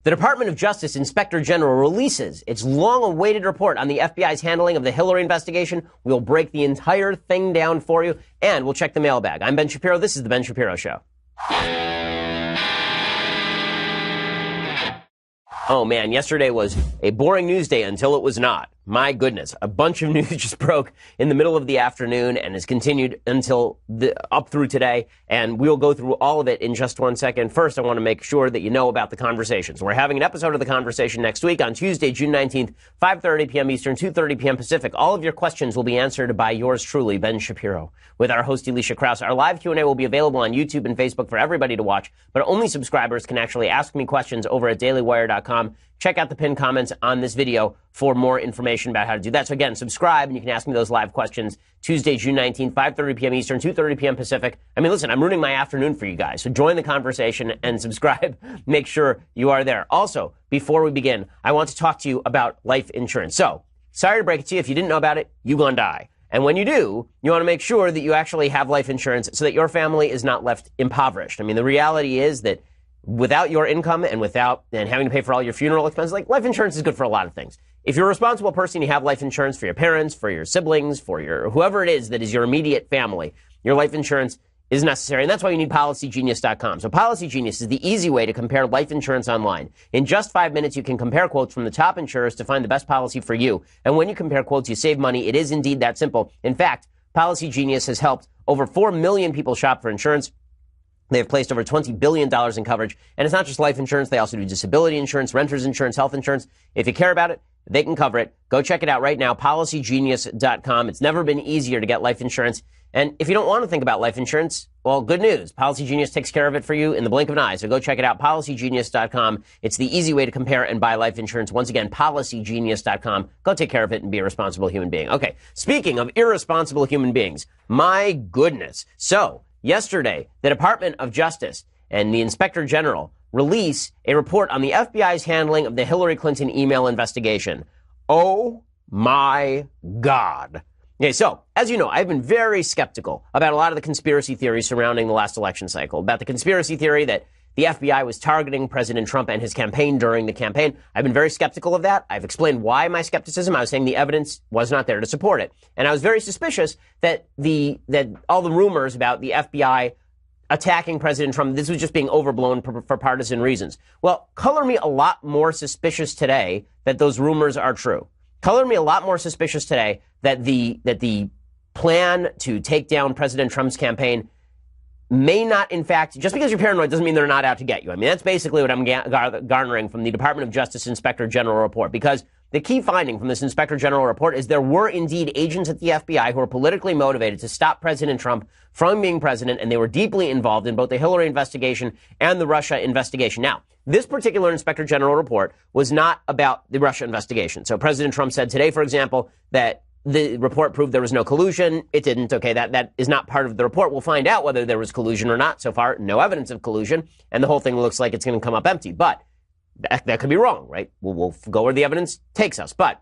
The Department of Justice Inspector General releases its long-awaited report on the FBI's handling of the Hillary investigation. We'll break the entire thing down for you, and we'll check the mailbag. I'm Ben Shapiro. This is The Ben Shapiro Show. Oh, man, yesterday was a boring news day until it was not. My goodness, a bunch of news just broke in the middle of the afternoon and has continued until up through today, and we'll go through all of it in just 1 second. First, I want to make sure that you know about the conversations. We're having an episode of The Conversation next week on Tuesday, June 19th, 5:30 p.m. Eastern, 2:30 p.m. Pacific. All of your questions will be answered by yours truly, Ben Shapiro, with our host, Alicia Krause. Our live Q&A will be available on YouTube and Facebook for everybody to watch, but only subscribers can actually ask me questions over at dailywire.com. Check out the pinned comments on this video for more information about how to do that. So again, subscribe and you can ask me those live questions Tuesday, June 19th, 5:30 p.m. Eastern, 2:30 p.m. Pacific. I mean, listen, I'm ruining my afternoon for you guys. So join the conversation and subscribe. Make sure you are there. Also, before we begin, I want to talk to you about life insurance. So, sorry to break it to you. If you didn't know about it, you're going to die. And when you do, you want to make sure that you actually have life insurance so that your family is not left impoverished. I mean, the reality is that without your income and having to pay for all your funeral expenses, like, life insurance is good for a lot of things. If you're a responsible person, you have life insurance for your parents, for your siblings, for your whoever it is that is your immediate family. Your life insurance is necessary, and that's why you need PolicyGenius.com. So PolicyGenius is the easy way to compare life insurance online. In just 5 minutes, you can compare quotes from the top insurers to find the best policy for you. And when you compare quotes, you save money. It is indeed that simple. In fact, PolicyGenius has helped over 4 million people shop for insurance. They have placed over $20 billion in coverage. And it's not just life insurance. They also do disability insurance, renter's insurance, health insurance. If you care about it, they can cover it. Go check it out right now, PolicyGenius.com. It's never been easier to get life insurance. And if you don't want to think about life insurance, well, good news. PolicyGenius takes care of it for you in the blink of an eye. So go check it out, PolicyGenius.com. It's the easy way to compare and buy life insurance. Once again, PolicyGenius.com. Go take care of it and be a responsible human being. Okay, speaking of irresponsible human beings, my goodness. So, yesterday, the Department of Justice and the Inspector General release a report on the FBI's handling of the Hillary Clinton email investigation. Oh my God. Okay, so, as you know, I've been very skeptical about a lot of the conspiracy theories surrounding the last election cycle. About the conspiracy theory that the FBI was targeting President Trump and his campaign during the campaign. I've been very skeptical of that. I've explained why my skepticism. I was saying the evidence was not there to support it. And I was very suspicious that all the rumors about the FBI attacking President Trump, this was just being overblown for partisan reasons. Well, color me a lot more suspicious today that those rumors are true. Color me a lot more suspicious today that the plan to take down President Trump's campaign may not, in fact, just because you're paranoid doesn't mean they're not out to get you. I mean, that's basically what I'm garnering from the Department of Justice Inspector General report, because the key finding from this Inspector General report is there were indeed agents at the FBI who were politically motivated to stop President Trump from being president, and they were deeply involved in both the Hillary investigation and the Russia investigation. Now, this particular Inspector General report was not about the Russia investigation. So President Trump said today, for example, that the report proved there was no collusion. It didn't. Okay, that is not part of the report. We'll find out whether there was collusion or not. So far, no evidence of collusion, and the whole thing looks like it's going to come up empty. But that could be wrong, right? We'll go where the evidence takes us. But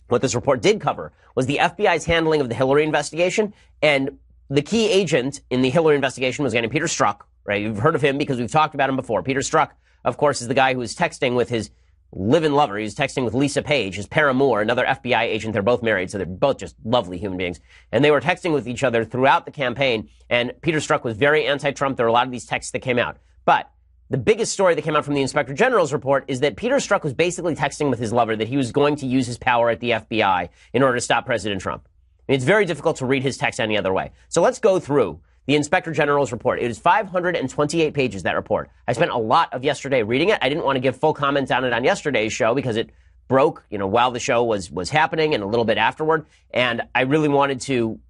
what this report did cover was the FBI's handling of the Hillary investigation, and the key agent in the Hillary investigation was a guy named Peter Strzok, right? You've heard of him because we've talked about him before. Peter Strzok, of course, is the guy who was texting with his live-in lover. He was texting with Lisa Page, his paramour, another FBI agent. They're both married, so they're both just lovely human beings. And they were texting with each other throughout the campaign, and Peter Strzok was very anti-Trump. There were a lot of these texts that came out. But the biggest story that came out from the Inspector General's report is that Peter Strzok was basically texting with his lover that he was going to use his power at the FBI in order to stop President Trump. I mean, it's very difficult to read his text any other way. So let's go through the Inspector General's report. It is 528 pages, that report. I spent a lot of yesterday reading it. I didn't want to give full comments on it on yesterday's show because it broke, while the show was happening and a little bit afterward. And I really wanted to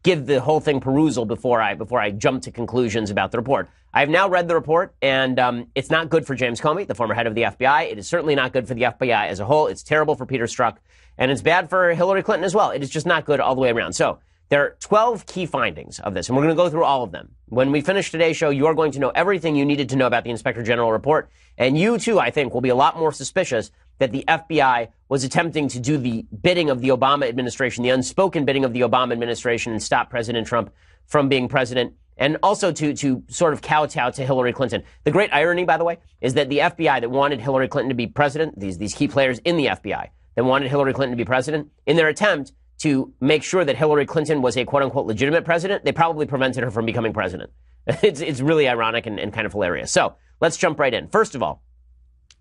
give the whole thing perusal before I jump to conclusions about the report. I've now read the report, and it's not good for James Comey, the former head of the FBI. It is certainly not good for the FBI as a whole. It's terrible for Peter Strzok, and it's bad for Hillary Clinton as well. It is just not good all the way around. So there are 12 key findings of this, and we're going to go through all of them. When we finish today's show, you are going to know everything you needed to know about the Inspector General report, and you, too, I think, will be a lot more suspicious that the FBI was attempting to do the bidding of the Obama administration, the unspoken bidding of the Obama administration, and stop President Trump from being president and also to sort of kowtow to Hillary Clinton. The great irony, by the way, is that the FBI that wanted Hillary Clinton to be president, these key players in the FBI that wanted Hillary Clinton to be president, in their attempt to make sure that Hillary Clinton was a quote-unquote legitimate president, they probably prevented her from becoming president. It's really ironic and kind of hilarious. So let's jump right in. First of all,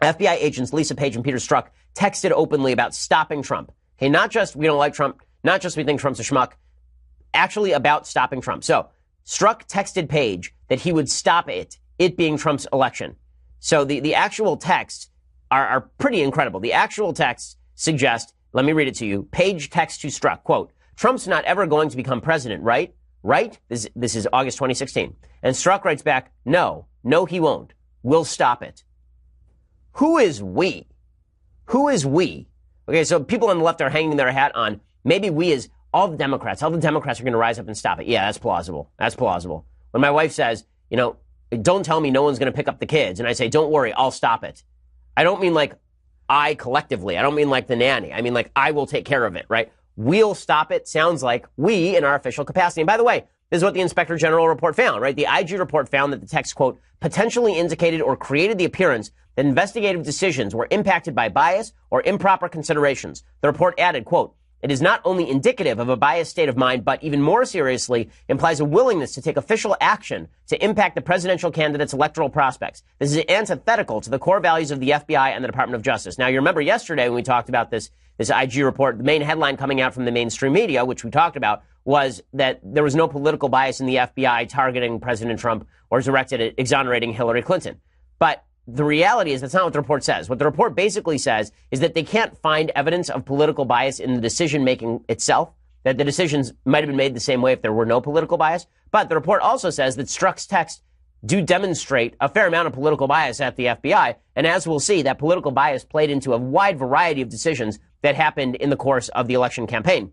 FBI agents Lisa Page and Peter Strzok texted openly about stopping Trump. Okay, not just we don't like Trump, not just we think Trump's a schmuck, actually about stopping Trump. So Strzok texted Page that he would stop it being Trump's election. So the actual texts are pretty incredible. The actual texts suggest, let me read it to you. Page texts to Strzok, quote, Trump's not ever going to become president, right? Right? This is August 2016. And Strzok writes back, no, he won't. We'll stop it. Who is we? Who is we? Okay, so people on the left are hanging their hat on maybe we as all the Democrats are going to rise up and stop it. Yeah, that's plausible. That's plausible. When my wife says, don't tell me no one's going to pick up the kids, and I say, don't worry, I'll stop it. I don't mean like I collectively. I don't mean like the nanny. I mean like I will take care of it, right? We'll stop it sounds like we in our official capacity. And by the way, this is what the Inspector General report found, right? The IG report found that the text, quote, potentially indicated or created the appearance that investigative decisions were impacted by bias or improper considerations. The report added, quote, it is not only indicative of a biased state of mind, but even more seriously implies a willingness to take official action to impact the presidential candidate's electoral prospects. This is antithetical to the core values of the FBI and the Department of Justice. Now, you remember yesterday when we talked about this IG report, the main headline coming out from the mainstream media, which we talked about, was that there was no political bias in the FBI targeting President Trump or directed at exonerating Hillary Clinton. But the reality is that's not what the report says. What the report basically says is that they can't find evidence of political bias in the decision-making itself, that the decisions might have been made the same way if there were no political bias. But the report also says that Strzok's texts do demonstrate a fair amount of political bias at the FBI. And as we'll see, that political bias played into a wide variety of decisions that happened in the course of the election campaign.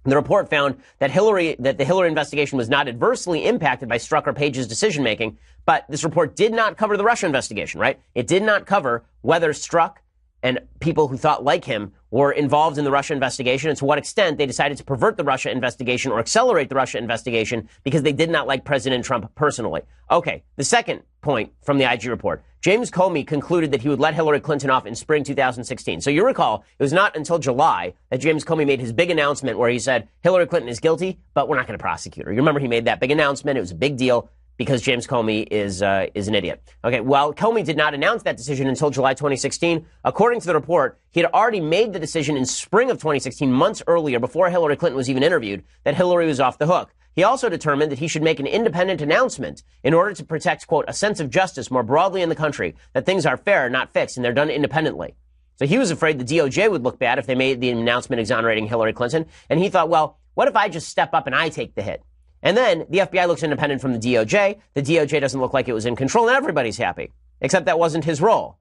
The report found that the Hillary investigation was not adversely impacted by Strzok or Page's decision-making, but this report did not cover the Russia investigation, right? It did not cover whether Strzok and people who thought like him were involved in the Russia investigation and to what extent they decided to pervert the Russia investigation or accelerate the Russia investigation because they did not like President Trump personally. Okay, the second point from the IG report. James Comey concluded that he would let Hillary Clinton off in spring 2016. So you recall, it was not until July that James Comey made his big announcement where he said, Hillary Clinton is guilty, but we're not going to prosecute her. You remember he made that big announcement. It was a big deal because James Comey is an idiot. Okay, well, Comey did not announce that decision until July 2016. According to the report, he had already made the decision in spring of 2016, months earlier, before Hillary Clinton was even interviewed, that Hillary was off the hook. He also determined that he should make an independent announcement in order to protect, quote, a sense of justice more broadly in the country, that things are fair, not fixed, and they're done independently. So he was afraid the DOJ would look bad if they made the announcement exonerating Hillary Clinton. And he thought, well, what if I just step up and I take the hit? And then the FBI looks independent from the DOJ. The DOJ doesn't look like it was in control, and everybody's happy. Except that wasn't his role.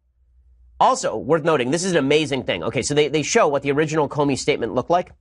Also, worth noting, this is an amazing thing. Okay, so they show what the original Comey statement looked like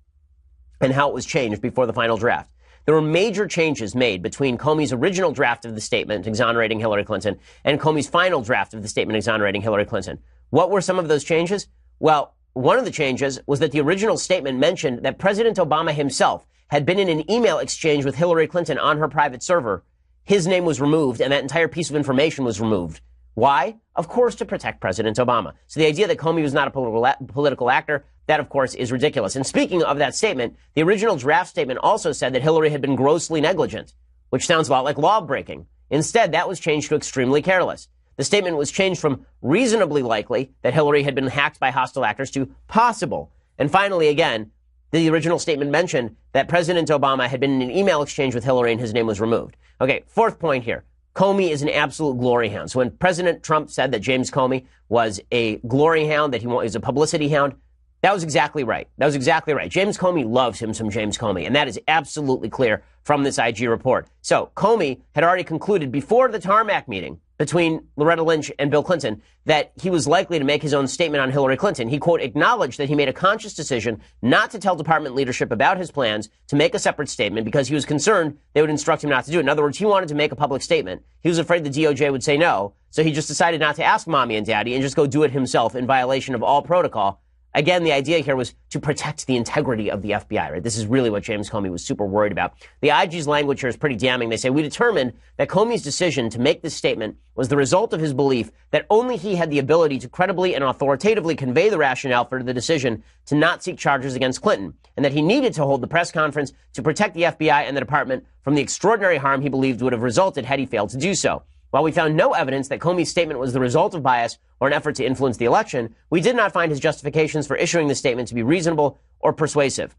and how it was changed before the final draft. There were major changes made between Comey's original draft of the statement exonerating Hillary Clinton and Comey's final draft of the statement exonerating Hillary Clinton. What were some of those changes? Well, one of the changes was that the original statement mentioned that President Obama himself had been in an email exchange with Hillary Clinton on her private server. His name was removed, and that entire piece of information was removed. Why? Of course, to protect President Obama. So the idea that Comey was not a political actor, that, of course, is ridiculous. And speaking of that statement, the original draft statement also said that Hillary had been grossly negligent, which sounds a lot like law-breaking. Instead, that was changed to extremely careless. The statement was changed from reasonably likely that Hillary had been hacked by hostile actors to possible. And finally, again, the original statement mentioned that President Obama had been in an email exchange with Hillary and his name was removed. Okay, fourth point here. Comey is an absolute glory hound. So when President Trump said that James Comey was a glory hound, that he was a publicity hound, that was exactly right. That was exactly right. James Comey loves him some James Comey, and that is absolutely clear from this IG report. So Comey had already concluded before the tarmac meeting between Loretta Lynch and Bill Clinton that he was likely to make his own statement on Hillary Clinton. He, quote, acknowledged that he made a conscious decision not to tell department leadership about his plans to make a separate statement because he was concerned they would instruct him not to do it. In other words, he wanted to make a public statement. He was afraid the DOJ would say no, so he just decided not to ask mommy and daddy and just go do it himself in violation of all protocol. Again, the idea here was to protect the integrity of the FBI, right? This is really what James Comey was super worried about. The IG's language here is pretty damning. They say, we determined that Comey's decision to make this statement was the result of his belief that only he had the ability to credibly and authoritatively convey the rationale for the decision to not seek charges against Clinton, and that he needed to hold the press conference to protect the FBI and the department from the extraordinary harm he believed would have resulted had he failed to do so. While we found no evidence that Comey's statement was the result of bias or an effort to influence the election, we did not find his justifications for issuing the statement to be reasonable or persuasive.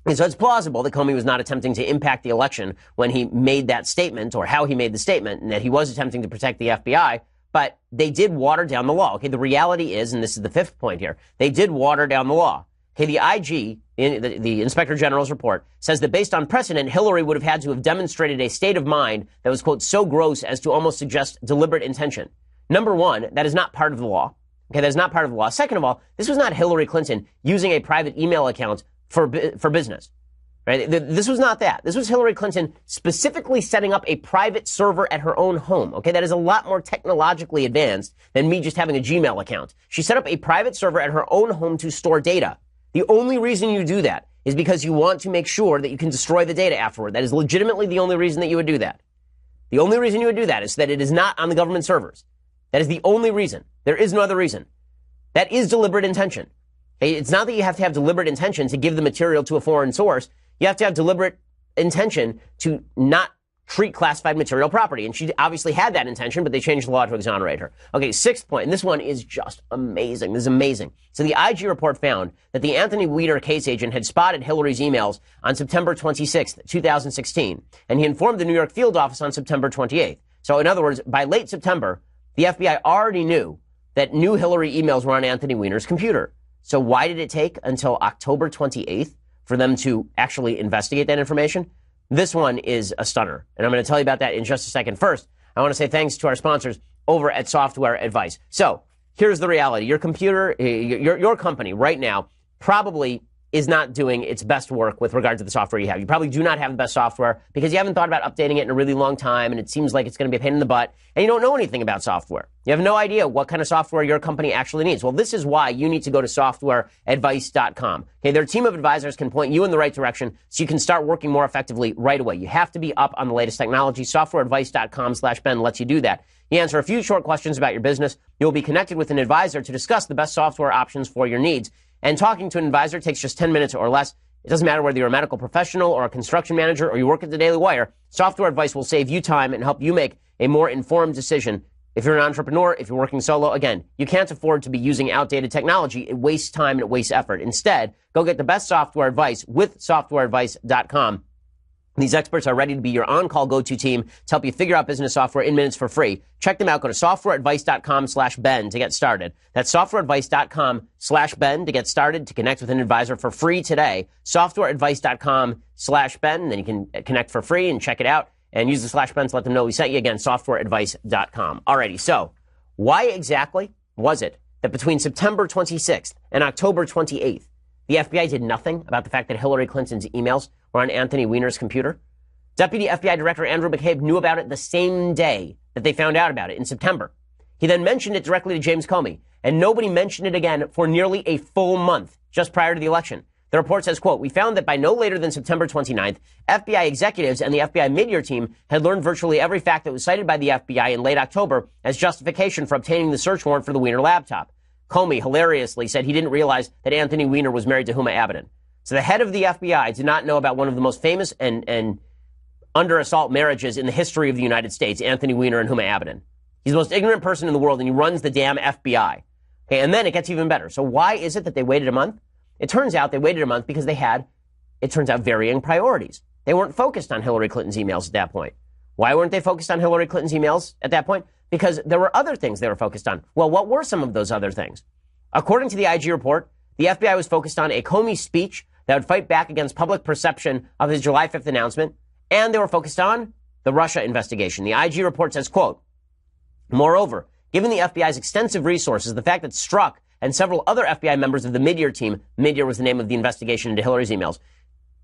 And so it's plausible that Comey was not attempting to impact the election when he made that statement, or how he made the statement, and that he was attempting to protect the FBI, but they did water down the law. Okay, the reality is, and this is the fifth point here, they did water down the law. Okay, the IG, in the Inspector General's report, says that based on precedent, Hillary would have had to have demonstrated a state of mind that was, quote, so gross as to almost suggest deliberate intention. Number one, that is not part of the law. Okay, that is not part of the law. Second of all, this was not Hillary Clinton using a private email account for business. Right? This was not that. This was Hillary Clinton specifically setting up a private server at her own home. Okay, that is a lot more technologically advanced than me just having a Gmail account. She set up a private server at her own home to store data. The only reason you do that is because you want to make sure that you can destroy the data afterward. That is legitimately the only reason that you would do that. The only reason you would do that is that it is not on the government servers. That is the only reason. There is no other reason. That is deliberate intention. It's not that you have to have deliberate intention to give the material to a foreign source. You have to have deliberate intention to not treat classified material property. And she obviously had that intention, but they changed the law to exonerate her. Okay, sixth point, and this one is just amazing. This is amazing. So the IG report found that the Anthony Weiner case agent had spotted Hillary's emails on September 26th, 2016, and he informed the New York field office on September 28th. So in other words, by late September, the FBI already knew that new Hillary emails were on Anthony Weiner's computer. So why did it take until October 28th for them to actually investigate that information? This one is a stunner, and I'm going to tell you about that in just a second. First, I want to say thanks to our sponsors over at Software Advice. So here's the reality. Your computer, your company right now probably is not doing its best work with regard to the software you have. You probably do not have the best software because you haven't thought about updating it in a really long time, and it seems like it's going to be a pain in the butt, and you don't know anything about software. You have no idea what kind of software your company actually needs. Well, this is why you need to go to softwareadvice.com. Okay, their team of advisors can point you in the right direction so you can start working more effectively right away. You have to be up on the latest technology. Softwareadvice.com/Ben lets you do that. You answer a few short questions about your business. You'll be connected with an advisor to discuss the best software options for your needs. And talking to an advisor takes just 10 minutes or less. It doesn't matter whether you're a medical professional or a construction manager or you work at the Daily Wire. Software Advice will save you time and help you make a more informed decision. If you're an entrepreneur, if you're working solo, again, you can't afford to be using outdated technology. It wastes time and it wastes effort. Instead, go get the best software advice with softwareadvice.com. These experts are ready to be your on-call go-to team to help you figure out business software in minutes for free. Check them out. Go to softwareadvice.com/Ben to get started. That's softwareadvice.com/Ben to get started, to connect with an advisor for free today. Softwareadvice.com/Ben. Then you can connect for free and check it out and use the /Ben to let them know we sent you. Again, softwareadvice.com. Alrighty. So why exactly was it that between September 26th and October 28th, the FBI did nothing about the fact that Hillary Clinton's emails were on Anthony Weiner's computer? Deputy FBI Director Andrew McCabe knew about it the same day that they found out about it in September. He then mentioned it directly to James Comey, and nobody mentioned it again for nearly a full month just prior to the election. The report says, quote, we found that by no later than September 29th, FBI executives and the FBI mid-year team had learned virtually every fact that was cited by the FBI in late October as justification for obtaining the search warrant for the Weiner laptop. Comey hilariously said he didn't realize that Anthony Weiner was married to Huma Abedin. So the head of the FBI did not know about one of the most famous and under assault marriages in the history of the United States, Anthony Weiner and Huma Abedin. He's the most ignorant person in the world, and he runs the damn FBI. Okay, and then it gets even better. So why is it that they waited a month? It turns out they waited a month because they had, it turns out, varying priorities. They weren't focused on Hillary Clinton's emails at that point. Why weren't they focused on Hillary Clinton's emails at that point? Because there were other things they were focused on. Well, what were some of those other things? According to the IG report, the FBI was focused on a Comey speech that would fight back against public perception of his July 5th announcement, and they were focused on the Russia investigation. The IG report says, quote, moreover, given the FBI's extensive resources, the fact that Strzok and several other FBI members of the mid-year team, mid-year was the name of the investigation into Hillary's emails,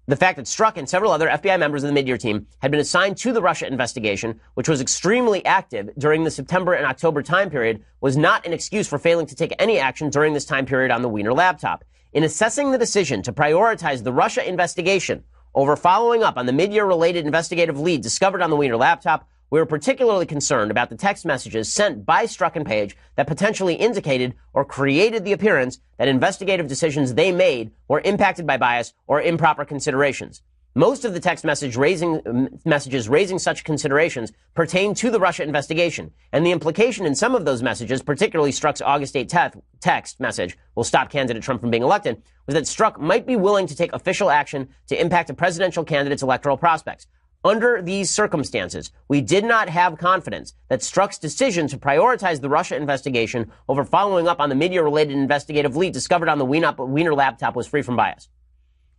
The fact that Strzok and several other FBI members of the mid-year team had been assigned to the Russia investigation, which was extremely active during the September and October time period, was not an excuse for failing to take any action during this time period on the Wiener laptop. In assessing the decision to prioritize the Russia investigation over following up on the mid-year related investigative lead discovered on the Wiener laptop, we were particularly concerned about the text messages sent by Strzok and Page that potentially indicated or created the appearance that investigative decisions they made were impacted by bias or improper considerations. Most of the text messages raising such considerations pertain to the Russia investigation, and the implication in some of those messages, particularly Strzok's August 8 text message, will stop candidate Trump from being elected, was that Strzok might be willing to take official action to impact a presidential candidate's electoral prospects. Under these circumstances, we did not have confidence that Strzok's decision to prioritize the Russia investigation over following up on the mid-year related investigative lead discovered on the Wiener laptop was free from bias.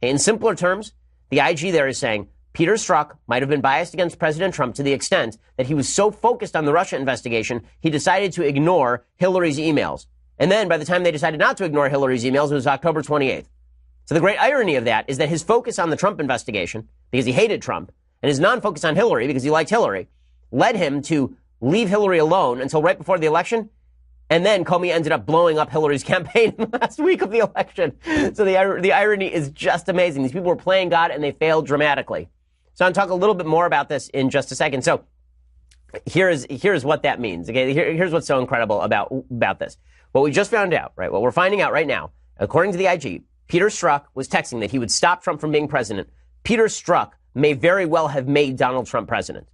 In simpler terms, the IG there is saying Peter Strzok might have been biased against President Trump to the extent that he was so focused on the Russia investigation, he decided to ignore Hillary's emails. And then by the time they decided not to ignore Hillary's emails, it was October 28th. So the great irony of that is that his focus on the Trump investigation, because he hated Trump, and his non-focus on Hillary, because he liked Hillary, led him to leave Hillary alone until right before the election. And then Comey ended up blowing up Hillary's campaign in the last week of the election. So the irony is just amazing. These people were playing God and they failed dramatically. So I'll talk a little bit more about this in just a second. So here's what that means. Okay, here's what's so incredible about this. What we just found out, right? What we're finding out right now, according to the IG, Peter Strzok was texting that he would stop Trump from being president. Peter Strzok may very well have made Donald Trump president.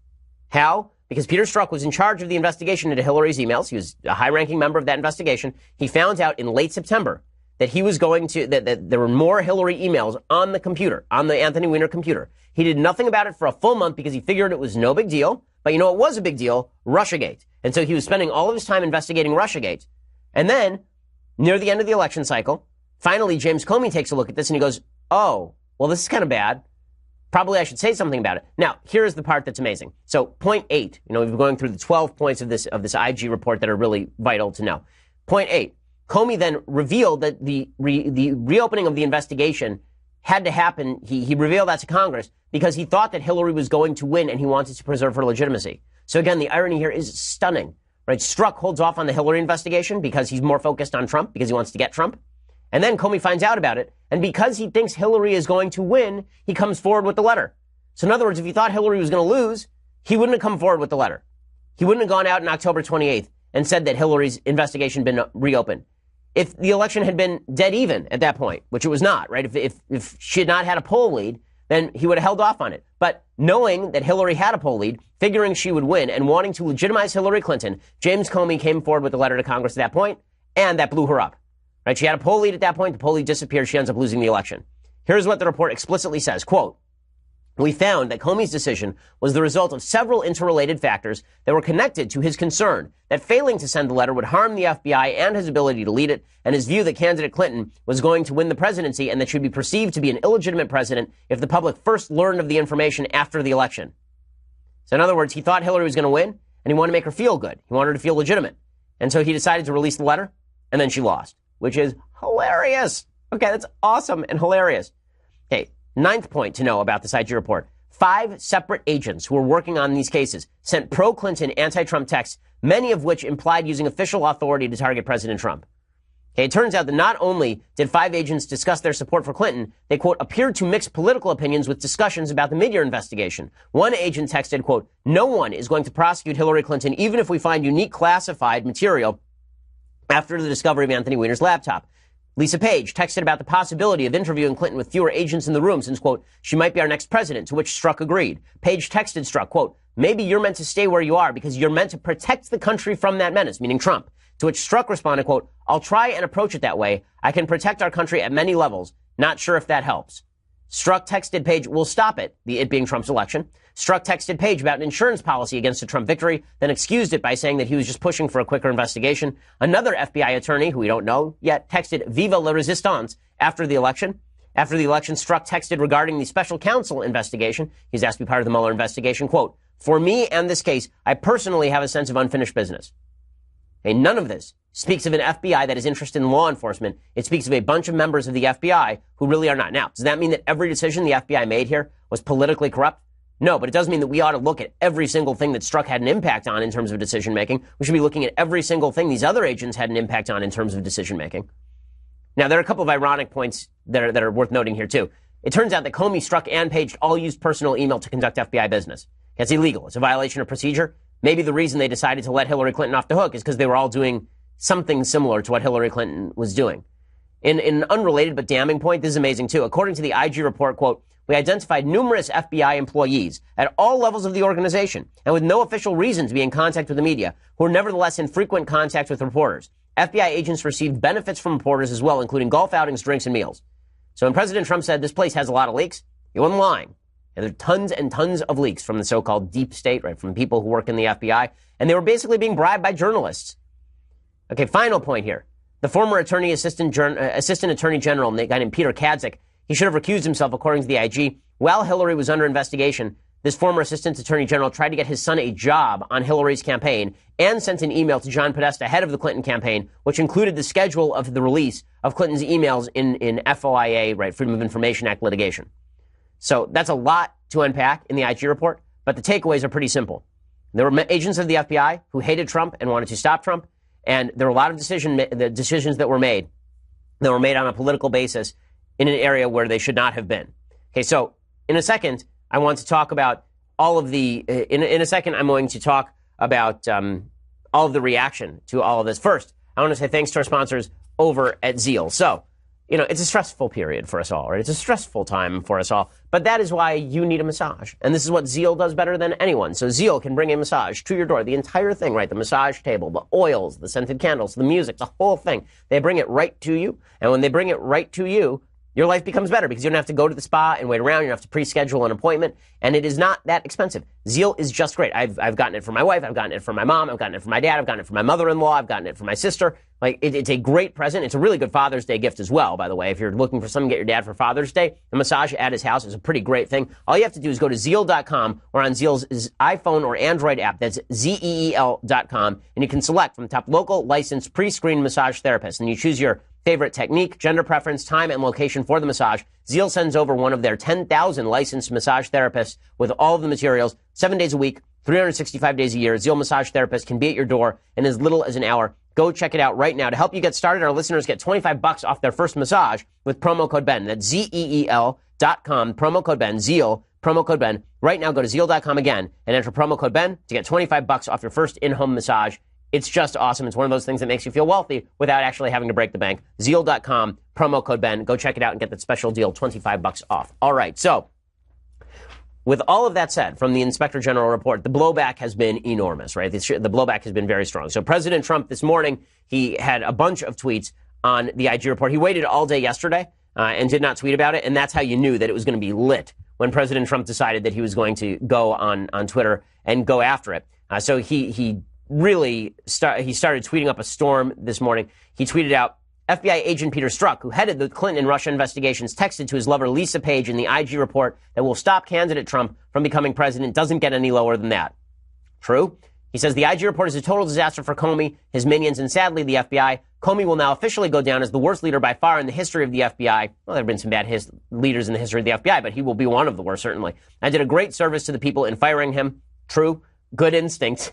How? Because Peter Strzok was in charge of the investigation into Hillary's emails. He was a high-ranking member of that investigation. He found out in late September that he was going to, that there were more Hillary emails on the computer, on the Anthony Weiner computer. He did nothing about it for a full month because he figured it was no big deal. But you know, it was a big deal, Russiagate. And so he was spending all of his time investigating Russiagate. And then, near the end of the election cycle, finally James Comey takes a look at this and he goes, oh, well, this is kind of bad. Probably I should say something about it. Now, here's the part that's amazing. So, point 8, we've been going through the 12 points of this IG report that are really vital to know. Point 8, Comey then revealed that the reopening of the investigation had to happen. He revealed that to Congress because he thought that Hillary was going to win and he wanted to preserve her legitimacy. So again, the irony here is stunning, right? Strzok holds off on the Hillary investigation because he's more focused on Trump, because he wants to get Trump. And then Comey finds out about it. And because he thinks Hillary is going to win, he comes forward with the letter. So in other words, if he thought Hillary was going to lose, he wouldn't have come forward with the letter. He wouldn't have gone out on October 28th and said that Hillary's investigation had been reopened. If the election had been dead even at that point, which it was not, right? If she had not had a poll lead, then he would have held off on it. But knowing that Hillary had a poll lead, figuring she would win, and wanting to legitimize Hillary Clinton, James Comey came forward with a letter to Congress at that point, and that blew her up. Right? She had a poll lead at that point. The poll lead disappeared. She ends up losing the election. Here's what the report explicitly says. Quote, we found that Comey's decision was the result of several interrelated factors that were connected to his concern that failing to send the letter would harm the FBI and his ability to lead it, and his view that candidate Clinton was going to win the presidency and that she would be perceived to be an illegitimate president if the public first learned of the information after the election. So in other words, he thought Hillary was going to win, and he wanted to make her feel good. He wanted her to feel legitimate. And so he decided to release the letter, and then she lost, which is hilarious. Okay, that's awesome and hilarious. Okay, 9th point to know about this IG report. 5 separate agents who were working on these cases sent pro-Clinton anti-Trump texts, many of which implied using official authority to target President Trump. Okay, it turns out that not only did 5 agents discuss their support for Clinton, they, quote, appeared to mix political opinions with discussions about the mid-year investigation. One agent texted, quote, no one is going to prosecute Hillary Clinton even if we find unique classified material after the discovery of Anthony Weiner's laptop. Lisa Page texted about the possibility of interviewing Clinton with fewer agents in the room since, quote, she might be our next president, to which Strzok agreed. Page texted Strzok, quote, maybe you're meant to stay where you are because you're meant to protect the country from that menace, meaning Trump. To which Strzok responded, quote, I'll try and approach it that way. I can protect our country at many levels. Not sure if that helps. Strzok texted Page, we'll stop it, it being Trump's election. Strzok texted Page about an insurance policy against a Trump victory, then excused it by saying that he was just pushing for a quicker investigation. Another FBI attorney, who we don't know yet, texted Viva la Resistance after the election. After the election, Strzok texted regarding the special counsel investigation. He's asked to be part of the Mueller investigation, quote, for me and this case, I personally have a sense of unfinished business. Okay, none of this speaks of an FBI that is interested in law enforcement. It speaks of a bunch of members of the FBI who really are not. Now, does that mean that every decision the FBI made here was politically corrupt? No, but it does mean that we ought to look at every single thing that Strzok had an impact on in terms of decision making. We should be looking at every single thing these other agents had an impact on in terms of decision making. Now, there are a couple of ironic points that are worth noting here, too. It turns out that Comey, Strzok, and Page all used personal email to conduct FBI business. It's illegal. It's a violation of procedure. Maybe the reason they decided to let Hillary Clinton off the hook is because they were all doing something similar to what Hillary Clinton was doing. In an unrelated but damning point, this is amazing, too. According to the IG report, quote, we identified numerous FBI employees at all levels of the organization and with no official reason to be in contact with the media who were nevertheless in frequent contact with reporters. FBI agents received benefits from reporters as well, including golf outings, drinks, and meals. So when President Trump said this place has a lot of leaks, he wasn't lying. And there are tons and tons of leaks from the so-called deep state, right, from people who work in the FBI, and they were basically being bribed by journalists. Okay, final point here. The former assistant attorney general, a guy named Peter Kadzik, he should have recused himself, according to the IG. While Hillary was under investigation, this former assistant attorney general tried to get his son a job on Hillary's campaign and sent an email to John Podesta, head of the Clinton campaign, which included the schedule of the release of Clinton's emails in FOIA, right, Freedom of Information Act litigation. So that's a lot to unpack in the IG report, but the takeaways are pretty simple. There were agents of the FBI who hated Trump and wanted to stop Trump, and there were a lot of decisions that were made on a political basis in an area where they should not have been. Okay, so in a second, I want to talk about all of the, in a second, I'm going to talk about all of the reaction to all of this. First, I want to say thanks to our sponsors over at Zeal. So, you know, it's a stressful period for us all, right? It's a stressful time for us all, but that is why you need a massage. And this is what Zeal does better than anyone. So Zeal can bring a massage to your door, the entire thing, right? The massage table, the oils, the scented candles, the music, the whole thing. They bring it right to you. And when they bring it right to you, your life becomes better because you don't have to go to the spa and wait around. You don't have to pre-schedule an appointment, and it is not that expensive. Zeal is just great. I've gotten it for my wife. I've gotten it for my mom. I've gotten it for my dad. I've gotten it for my mother-in-law. I've gotten it for my sister. Like, it's a great present. It's a really good Father's Day gift as well, by the way. If you're looking for something to get your dad for Father's Day, a massage at his house is a pretty great thing. All you have to do is go to Zeal.com or on Zeal's iPhone or Android app. That's ZEEL.com, and you can select from the top local licensed pre-screened massage therapists, and you choose your favorite technique, gender preference, time, and location for the massage. Zeal sends over one of their 10,000 licensed massage therapists with all of the materials, 7 days a week, 365 days a year. Zeal massage therapist can be at your door in as little as an hour. Go check it out right now. To help you get started, our listeners get $25 off their first massage with promo code BEN. That's ZEEL.com, promo code BEN, Zeal, promo code BEN. Right now, go to Zeal.com again and enter promo code BEN to get $25 off your first in-home massage. It's just awesome. It's one of those things that makes you feel wealthy without actually having to break the bank. Zeal.com, promo code BEN. Go check it out and get that special deal, $25 off. All right, so with all of that said, from the Inspector General report, the blowback has been enormous, right? The blowback has been very strong. So President Trump this morning, he had a bunch of tweets on the IG report. He waited all day yesterday and did not tweet about it, and that's how you knew that it was going to be lit when President Trump decided that he was going to go on Twitter and go after it. So he started tweeting up a storm this morning. He tweeted out, FBI agent Peter Strzok, who headed the Clinton and Russia investigations, texted to his lover Lisa Page in the IG report that will stop candidate Trump from becoming president. Doesn't get any lower than that. True. He says the IG report is a total disaster for Comey, his minions, and sadly the FBI. Comey will now officially go down as the worst leader by far in the history of the FBI. Well, there have been some bad leaders in the history of the FBI, but he will be one of the worst, certainly. I did a great service to the people in firing him. True. Good instinct.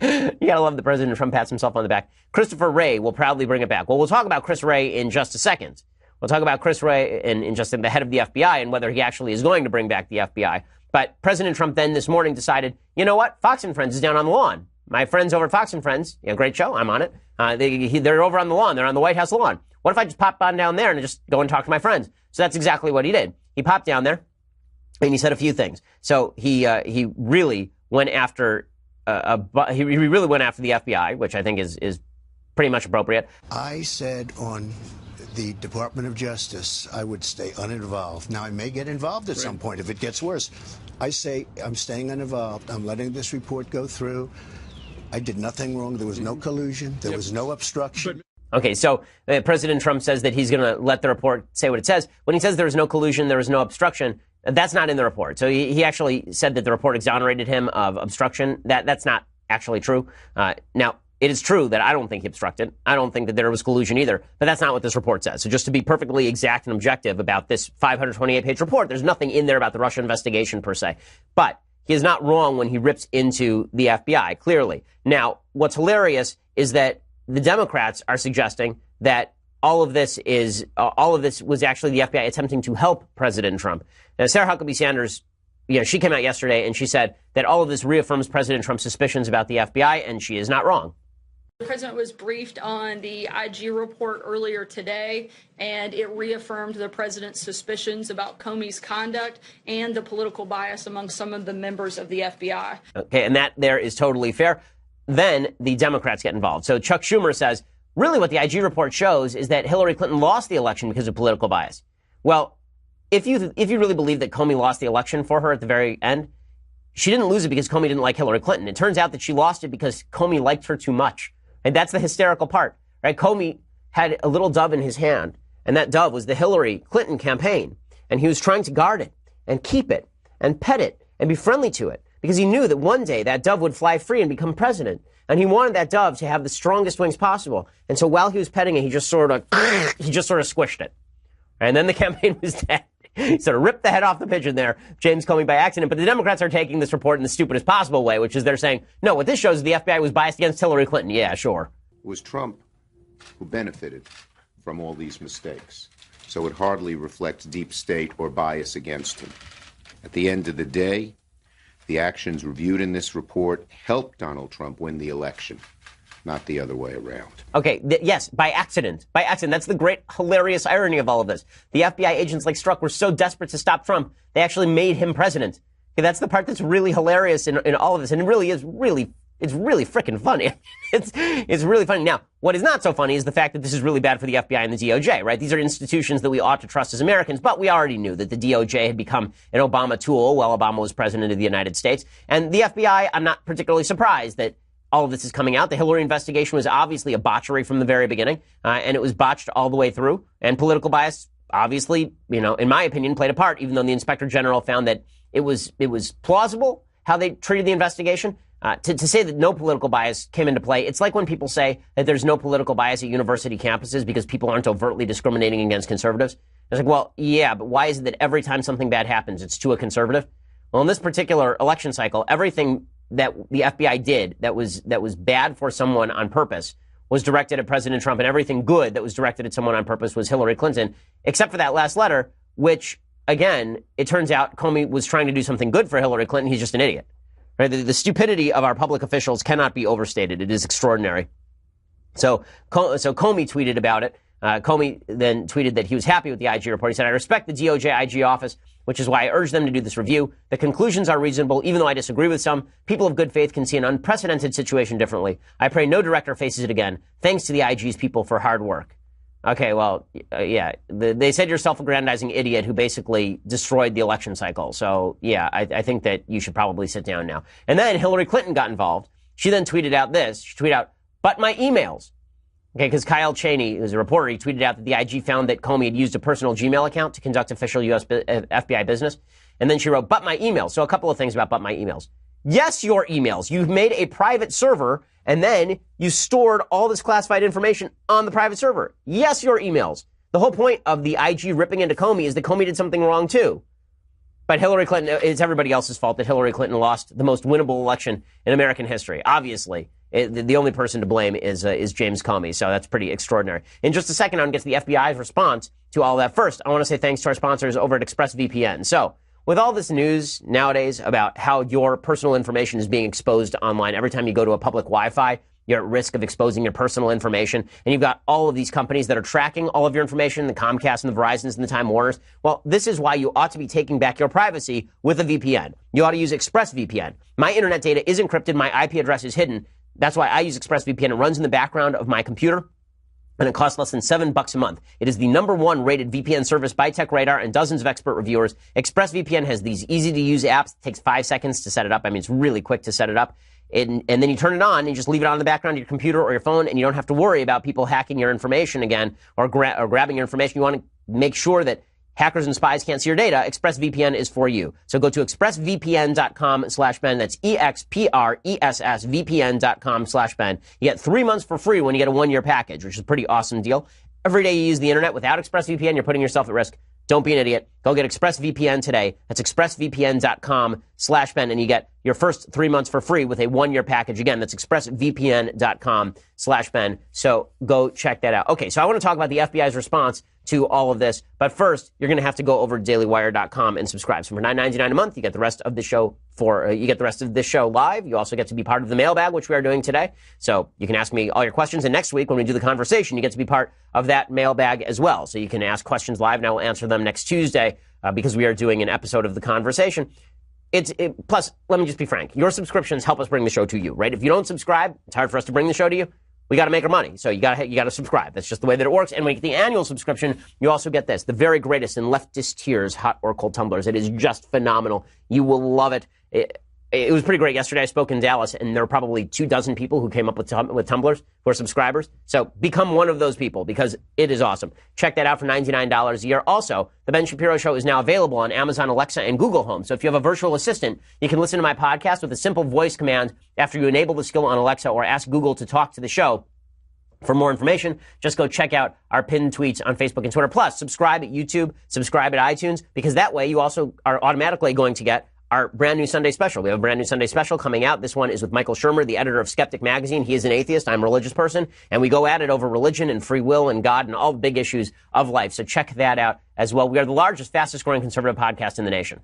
You gotta love the President Trump pats himself on the back. Christopher Wray will proudly bring it back. Well, we'll talk about Chris Wray in just a second. We'll talk about Chris Wray in just the head of the FBI and whether he actually is going to bring back the FBI. But President Trump then this morning decided, you know what? Fox and Friends is down on the lawn. My friends over at Fox and Friends, great show. I'm on it. They're over on the lawn. They're on the White House lawn. What if I just pop on down there and just go and talk to my friends? So that's exactly what he did. He popped down there and he said a few things. So he really went after he really went after the FBI, which I think is pretty much appropriate. I said on the Department of Justice I would stay uninvolved. Now, I may get involved at some point if it gets worse. I say I'm staying uninvolved. I'm letting this report go through. I did nothing wrong. There was no collusion. There was no obstruction. Okay, so President Trump says that he's going to let the report say what it says. When he says there was no collusion, there was no obstruction, that's not in the report. So he actually said that the report exonerated him of obstruction. That's not actually true. Now, it is true that I don't think he obstructed. I don't think that there was collusion either, but that's not what this report says. So just to be perfectly exact and objective about this 528-page report, there's nothing in there about the Russia investigation per se. But he is not wrong when he rips into the FBI, clearly. Now, what's hilarious is that the Democrats are suggesting that all of this was actually the FBI attempting to help President Trump. Now, Sarah Huckabee Sanders, she came out yesterday and she said that all of this reaffirms President Trump's suspicions about the FBI, and she is not wrong. The president was briefed on the IG report earlier today, and it reaffirmed the president's suspicions about Comey's conduct and the political bias among some of the members of the FBI. Okay, and that there is totally fair. Then the Democrats get involved. So Chuck Schumer says, really what the IG report shows is that Hillary Clinton lost the election because of political bias. Well, if you really believe that Comey lost the election for her at the very end, she didn't lose it because Comey didn't like Hillary Clinton. It turns out that she lost it because Comey liked her too much. And that's the hysterical part, right? Comey had a little dove in his hand, and that dove was the Hillary Clinton campaign. And he was trying to guard it and keep it and pet it and be friendly to it because he knew that one day that dove would fly free and become president. And he wanted that dove to have the strongest wings possible. And so while he was petting it, he just sort of squished it. And then the campaign was dead. He sort of ripped the head off the pigeon there, James Comey by accident. But the Democrats are taking this report in the stupidest possible way, which is they're saying, no, what this shows is the FBI was biased against Hillary Clinton. Yeah, sure. It was Trump who benefited from all these mistakes. So it hardly reflects deep state or bias against him. At the end of the day, the actions reviewed in this report helped Donald Trump win the election, not the other way around. Okay, yes, by accident. By accident. That's the great, hilarious irony of all of this. The FBI agents like Strzok were so desperate to stop Trump, they actually made him president. Okay, that's the part that's really hilarious in all of this, and it really is it's really freaking funny. It's really funny. Now, what is not so funny is the fact that this is really bad for the FBI and the DOJ, right? These are institutions that we ought to trust as Americans, but we already knew that the DOJ had become an Obama tool while Obama was president of the United States. And the FBI, I'm not particularly surprised that all of this is coming out. The Hillary investigation was obviously a botchery from the very beginning, and it was botched all the way through. And political bias, obviously, in my opinion, played a part, even though the Inspector General found that it was plausible how they treated the investigation. To say that no political bias came into play, it's like when people say that there's no political bias at university campuses because people aren't overtly discriminating against conservatives. It's like, well, yeah, but why is it that every time something bad happens, it's to a conservative? Well, in this particular election cycle, everything that the FBI did that was bad for someone on purpose was directed at President Trump, and everything good that was directed at someone on purpose was Hillary Clinton, except for that last letter, which, again, it turns out Comey was trying to do something good for Hillary Clinton. He's just an idiot. Right? The stupidity of our public officials cannot be overstated. It is extraordinary. So Comey tweeted about it. Comey then tweeted that he was happy with the IG report. He said, I respect the DOJ IG office, which is why I urge them to do this review. The conclusions are reasonable, even though I disagree with some. People of good faith can see an unprecedented situation differently. I pray no director faces it again. Thanks to the IG's people for hard work. Okay, well, yeah, they said you're a self-aggrandizing idiot who basically destroyed the election cycle. So, yeah, I think that you should probably sit down now. And then Hillary Clinton got involved. She then tweeted out this. She tweeted out, but my emails. Okay, because Kyle Cheney, who's a reporter, he tweeted out that the IG found that Comey had used a personal Gmail account to conduct official U.S. FBI business. And then she wrote, but my emails. So a couple of things about but my emails. Yes, your emails. You've made a private server, and then you stored all this classified information on the private server. Yes, your emails. The whole point of the IG ripping into Comey is that Comey did something wrong, too. But Hillary Clinton, it's everybody else's fault that Hillary Clinton lost the most winnable election in American history. Obviously, the only person to blame is James Comey. So that's pretty extraordinary. In just a second, I'm going to get to the FBI's response to all that. First, I want to say thanks to our sponsors over at ExpressVPN. So with all this news nowadays about how your personal information is being exposed online, every time you go to a public Wi-Fi, you're at risk of exposing your personal information. And you've got all of these companies that are tracking all of your information, the Comcast and the Verizons and the Time Warners. Well, this is why you ought to be taking back your privacy with a VPN. You ought to use ExpressVPN. My internet data is encrypted. My IP address is hidden. That's why I use ExpressVPN. It runs in the background of my computer, and it costs less than $7 a month. It is the #1 rated VPN service by TechRadar and dozens of expert reviewers. ExpressVPN has these easy-to-use apps. It takes 5 seconds to set it up. I mean, it's really quick to set it up. And then you turn it on and you just leave it on in the background of your computer or your phone, and you don't have to worry about people hacking your information again or grabbing your information. You want to make sure that hackers and spies can't see your data, ExpressVPN is for you. So go to expressvpn.com/Ben. That's EXPRESSVPN.com/Ben. You get 3 months for free when you get a 1-year package, which is a pretty awesome deal. Every day you use the internet without ExpressVPN, you're putting yourself at risk. Don't be an idiot. Go get ExpressVPN today. That's expressvpn.com/Ben, and you get your first 3 months for free with a 1-year package. Again, that's expressvpn.com/Ben. So go check that out. Okay, so I want to talk about the FBI's response to all of this. But first, you're going to have to go over to dailywire.com and subscribe. So for $9.99 a month, you get the rest of the show you get the rest of this show live. You also get to be part of the mailbag, which we are doing today. So you can ask me all your questions. And next week, when we do the conversation, you get to be part of that mailbag as well. So you can ask questions live, and I will answer them next Tuesday because we are doing an episode of the conversation. Plus, let me just be frank. Your subscriptions help us bring the show to you, right? If you don't subscribe, it's hard for us to bring the show to you. We got to make our money. So you got to subscribe. That's just the way that it works. And when you get the annual subscription, you also get this, the very greatest in leftist tears, hot or cold tumblers. It is just phenomenal. You will love it. It was pretty great. Yesterday I spoke in Dallas, and there were probably 24 people who came up with tumblers who are subscribers. So become one of those people because it is awesome. Check that out for $99 a year. Also, The Ben Shapiro Show is now available on Amazon Alexa and Google Home. So if you have a virtual assistant, you can listen to my podcast with a simple voice command after you enable the skill on Alexa or ask Google to talk to the show. For more information, just go check out our pinned tweets on Facebook and Twitter. Plus, subscribe at YouTube, subscribe at iTunes, because that way you also are automatically going to get our brand new Sunday special. We have a brand new Sunday special coming out. This one is with Michael Shermer, the editor of Skeptic Magazine. He is an atheist. I'm a religious person. And we go at it over religion and free will and God and all the big issues of life. So check that out as well. We are the largest, fastest growing conservative podcast in the nation.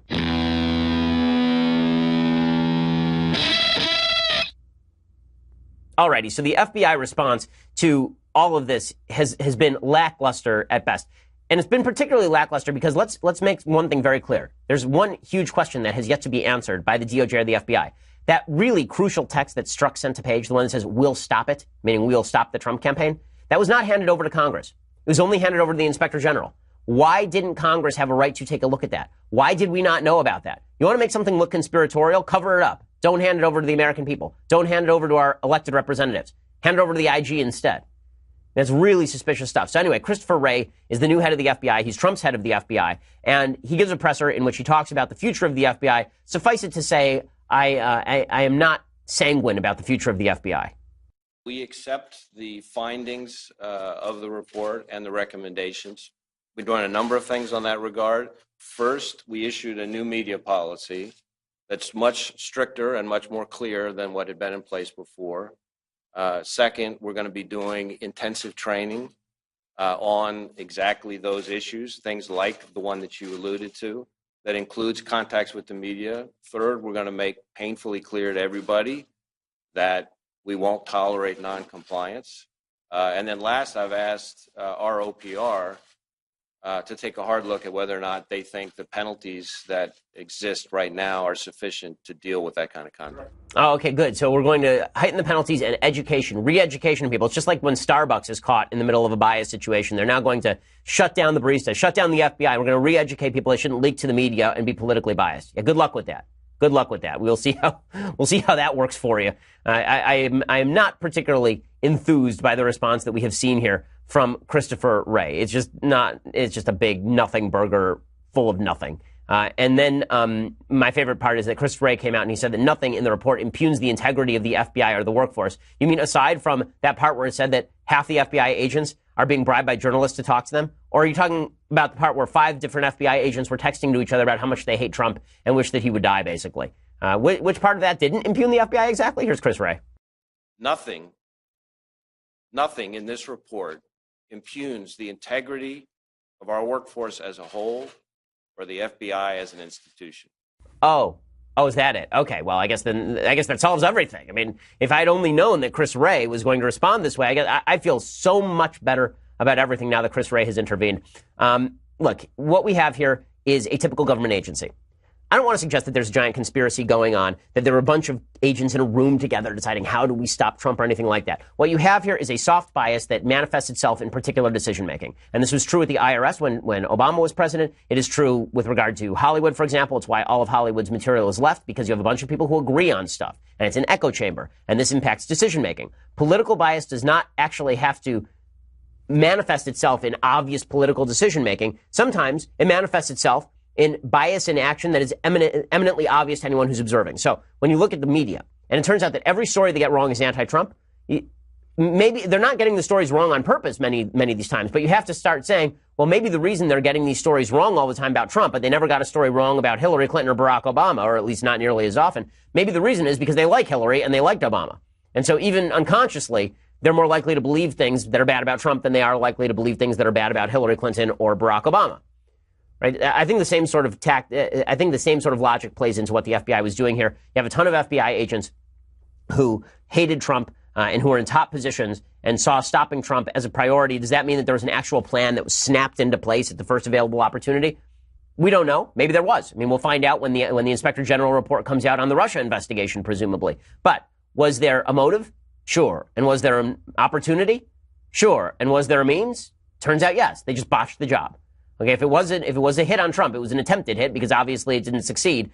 Alrighty, so the FBI response to all of this has been lackluster at best. And it's been particularly lackluster because let's make one thing very clear. There's one huge question that has yet to be answered by the DOJ or the FBI. That really crucial text that Strzok sent to Page, the one that says, "We'll stop it," meaning we'll stop the Trump campaign, that was not handed over to Congress. It was only handed over to the Inspector General. Why didn't Congress have a right to take a look at that? Why did we not know about that? You want to make something look conspiratorial? Cover it up. Don't hand it over to the American people. Don't hand it over to our elected representatives. Hand it over to the IG instead. That's really suspicious stuff. So anyway, Christopher Wray is the new head of the FBI. He's Trump's head of the FBI. And he gives a presser in which he talks about the future of the FBI. Suffice it to say, I am not sanguine about the future of the FBI. We accept the findings of the report and the recommendations. We're doing a number of things on that regard. First, we issued a new media policy that's much stricter and much more clear than what had been in place before. Second, we're going to be doing intensive training on exactly those issues, things like the one that you alluded to, that includes contacts with the media. Third, we're going to make painfully clear to everybody that we won't tolerate noncompliance. And then last, I've asked our OPR to take a hard look at whether or not they think the penalties that exist right now are sufficient to deal with that kind of conduct. Oh, okay, good. So we're going to heighten the penalties and education, re-education of people. It's just like when Starbucks is caught in the middle of a bias situation. They're now going to shut down the barista, shut down the FBI. We're going to re-educate people. They shouldn't leak to the media and be politically biased. Yeah, good luck with that. Good luck with that. We'll see how that works for you. I am not particularly enthused by the response that we have seen here from Christopher Wray. It's just a big nothing burger full of nothing. And then my favorite part is that Christopher Wray came out and he said that nothing in the report impugns the integrity of the FBI or the workforce. You mean aside from that part where it said that half the FBI agents are being bribed by journalists to talk to them? Or are you talking about the part where 5 different FBI agents were texting to each other about how much they hate Trump and wish that he would die, basically? Which part of that didn't impugn the FBI exactly? Here's Chris Wray. Nothing in this report impugns the integrity of our workforce as a whole or the FBI as an institution. Oh, is that it? Okay, well, I guess that solves everything. I mean, if I'd only known that Chris Wray was going to respond this way, I feel so much better about everything now that Chris Wray has intervened. Look, what we have here is a typical government agency. I don't want to suggest that there's a giant conspiracy going on, that there were a bunch of agents in a room together deciding how do we stop Trump or anything like that. What you have here is a soft bias that manifests itself in particular decision-making. And this was true with the IRS when Obama was president. It is true with regard to Hollywood, for example. It's why all of Hollywood's material is left, because you have a bunch of people who agree on stuff. And it's an echo chamber. And this impacts decision-making. Political bias does not actually have to manifest itself in obvious political decision-making. Sometimes it manifests itself in bias in action that is eminently obvious to anyone who's observing. So when you look at the media, and it turns out that every story they get wrong is anti-Trump, maybe they're not getting the stories wrong on purpose many of these times, but you have to start saying, well, maybe the reason they're getting these stories wrong all the time about Trump, but they never got a story wrong about Hillary Clinton or Barack Obama, or at least not nearly as often. Maybe the reason is because they like Hillary and they liked Obama. And so even unconsciously, they're more likely to believe things that are bad about Trump than they are likely to believe things that are bad about Hillary Clinton or Barack Obama. Right? I think the same sort of logic plays into what the FBI was doing here. You have a ton of FBI agents who hated Trump and who are in top positions and saw stopping Trump as a priority. Does that mean that there was an actual plan that was snapped into place at the first available opportunity? We don't know. Maybe there was. I mean, we'll find out when the Inspector General report comes out on the Russia investigation, presumably. But was there a motive? Sure. And was there an opportunity? Sure. And was there a means? Turns out yes. They just botched the job. Okay, if it was a hit on Trump, it was an attempted hit because obviously it didn't succeed.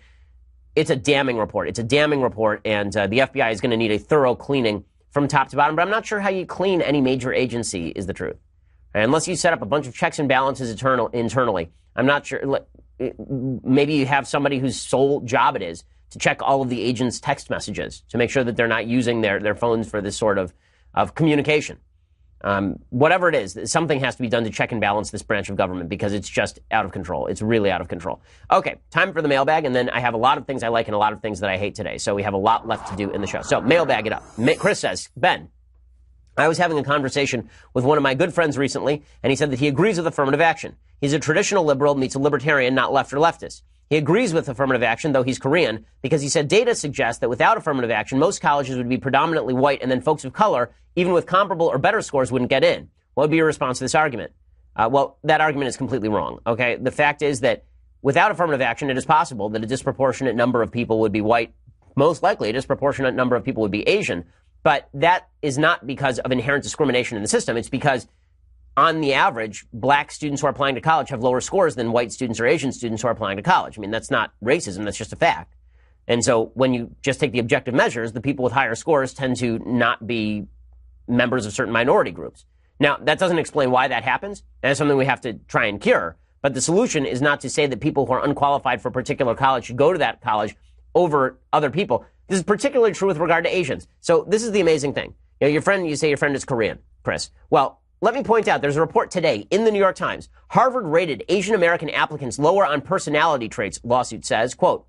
It's a damning report. It's a damning report, and the FBI is going to need a thorough cleaning from top to bottom. But I'm not sure how you clean any major agency, is the truth. Unless you set up a bunch of checks and balances internally. I'm not sure. Maybe you have somebody whose sole job it is to check all of the agents' text messages to make sure that they're not using their phones for this sort of communication. Whatever it is, something has to be done to check and balance this branch of government because it's just out of control. It's really out of control. Okay, time for the mailbag, and then I have a lot of things I like and a lot of things that I hate today. So we have a lot left to do in the show. So mailbag it up. Chris says, Ben, I was having a conversation with one of my good friends recently, and he said that he agrees with affirmative action. He's a traditional liberal, meets a libertarian, not left or leftist. He agrees with affirmative action, though he's Korean, because he said data suggests that without affirmative action, most colleges would be predominantly white, and then folks of color, even with comparable or better scores, wouldn't get in. What would be your response to this argument? Well, that argument is completely wrong, okay? The fact is that without affirmative action, it is possible that a disproportionate number of people would be white. Most likely, a disproportionate number of people would be Asian. But that is not because of inherent discrimination in the system. It's because on the average, black students who are applying to college have lower scores than white students or Asian students who are applying to college. I mean, that's not racism. That's just a fact. And so when you just take the objective measures, the people with higher scores tend to not be members of certain minority groups. Now, that doesn't explain why that happens. That's something we have to try and cure. But the solution is not to say that people who are unqualified for a particular college should go to that college over other people. This is particularly true with regard to Asians. So this is the amazing thing. You say your friend is Korean, Chris. Well, let me point out, there's a report today in the New York Times. Harvard rated Asian American applicants lower on personality traits, lawsuit says, quote,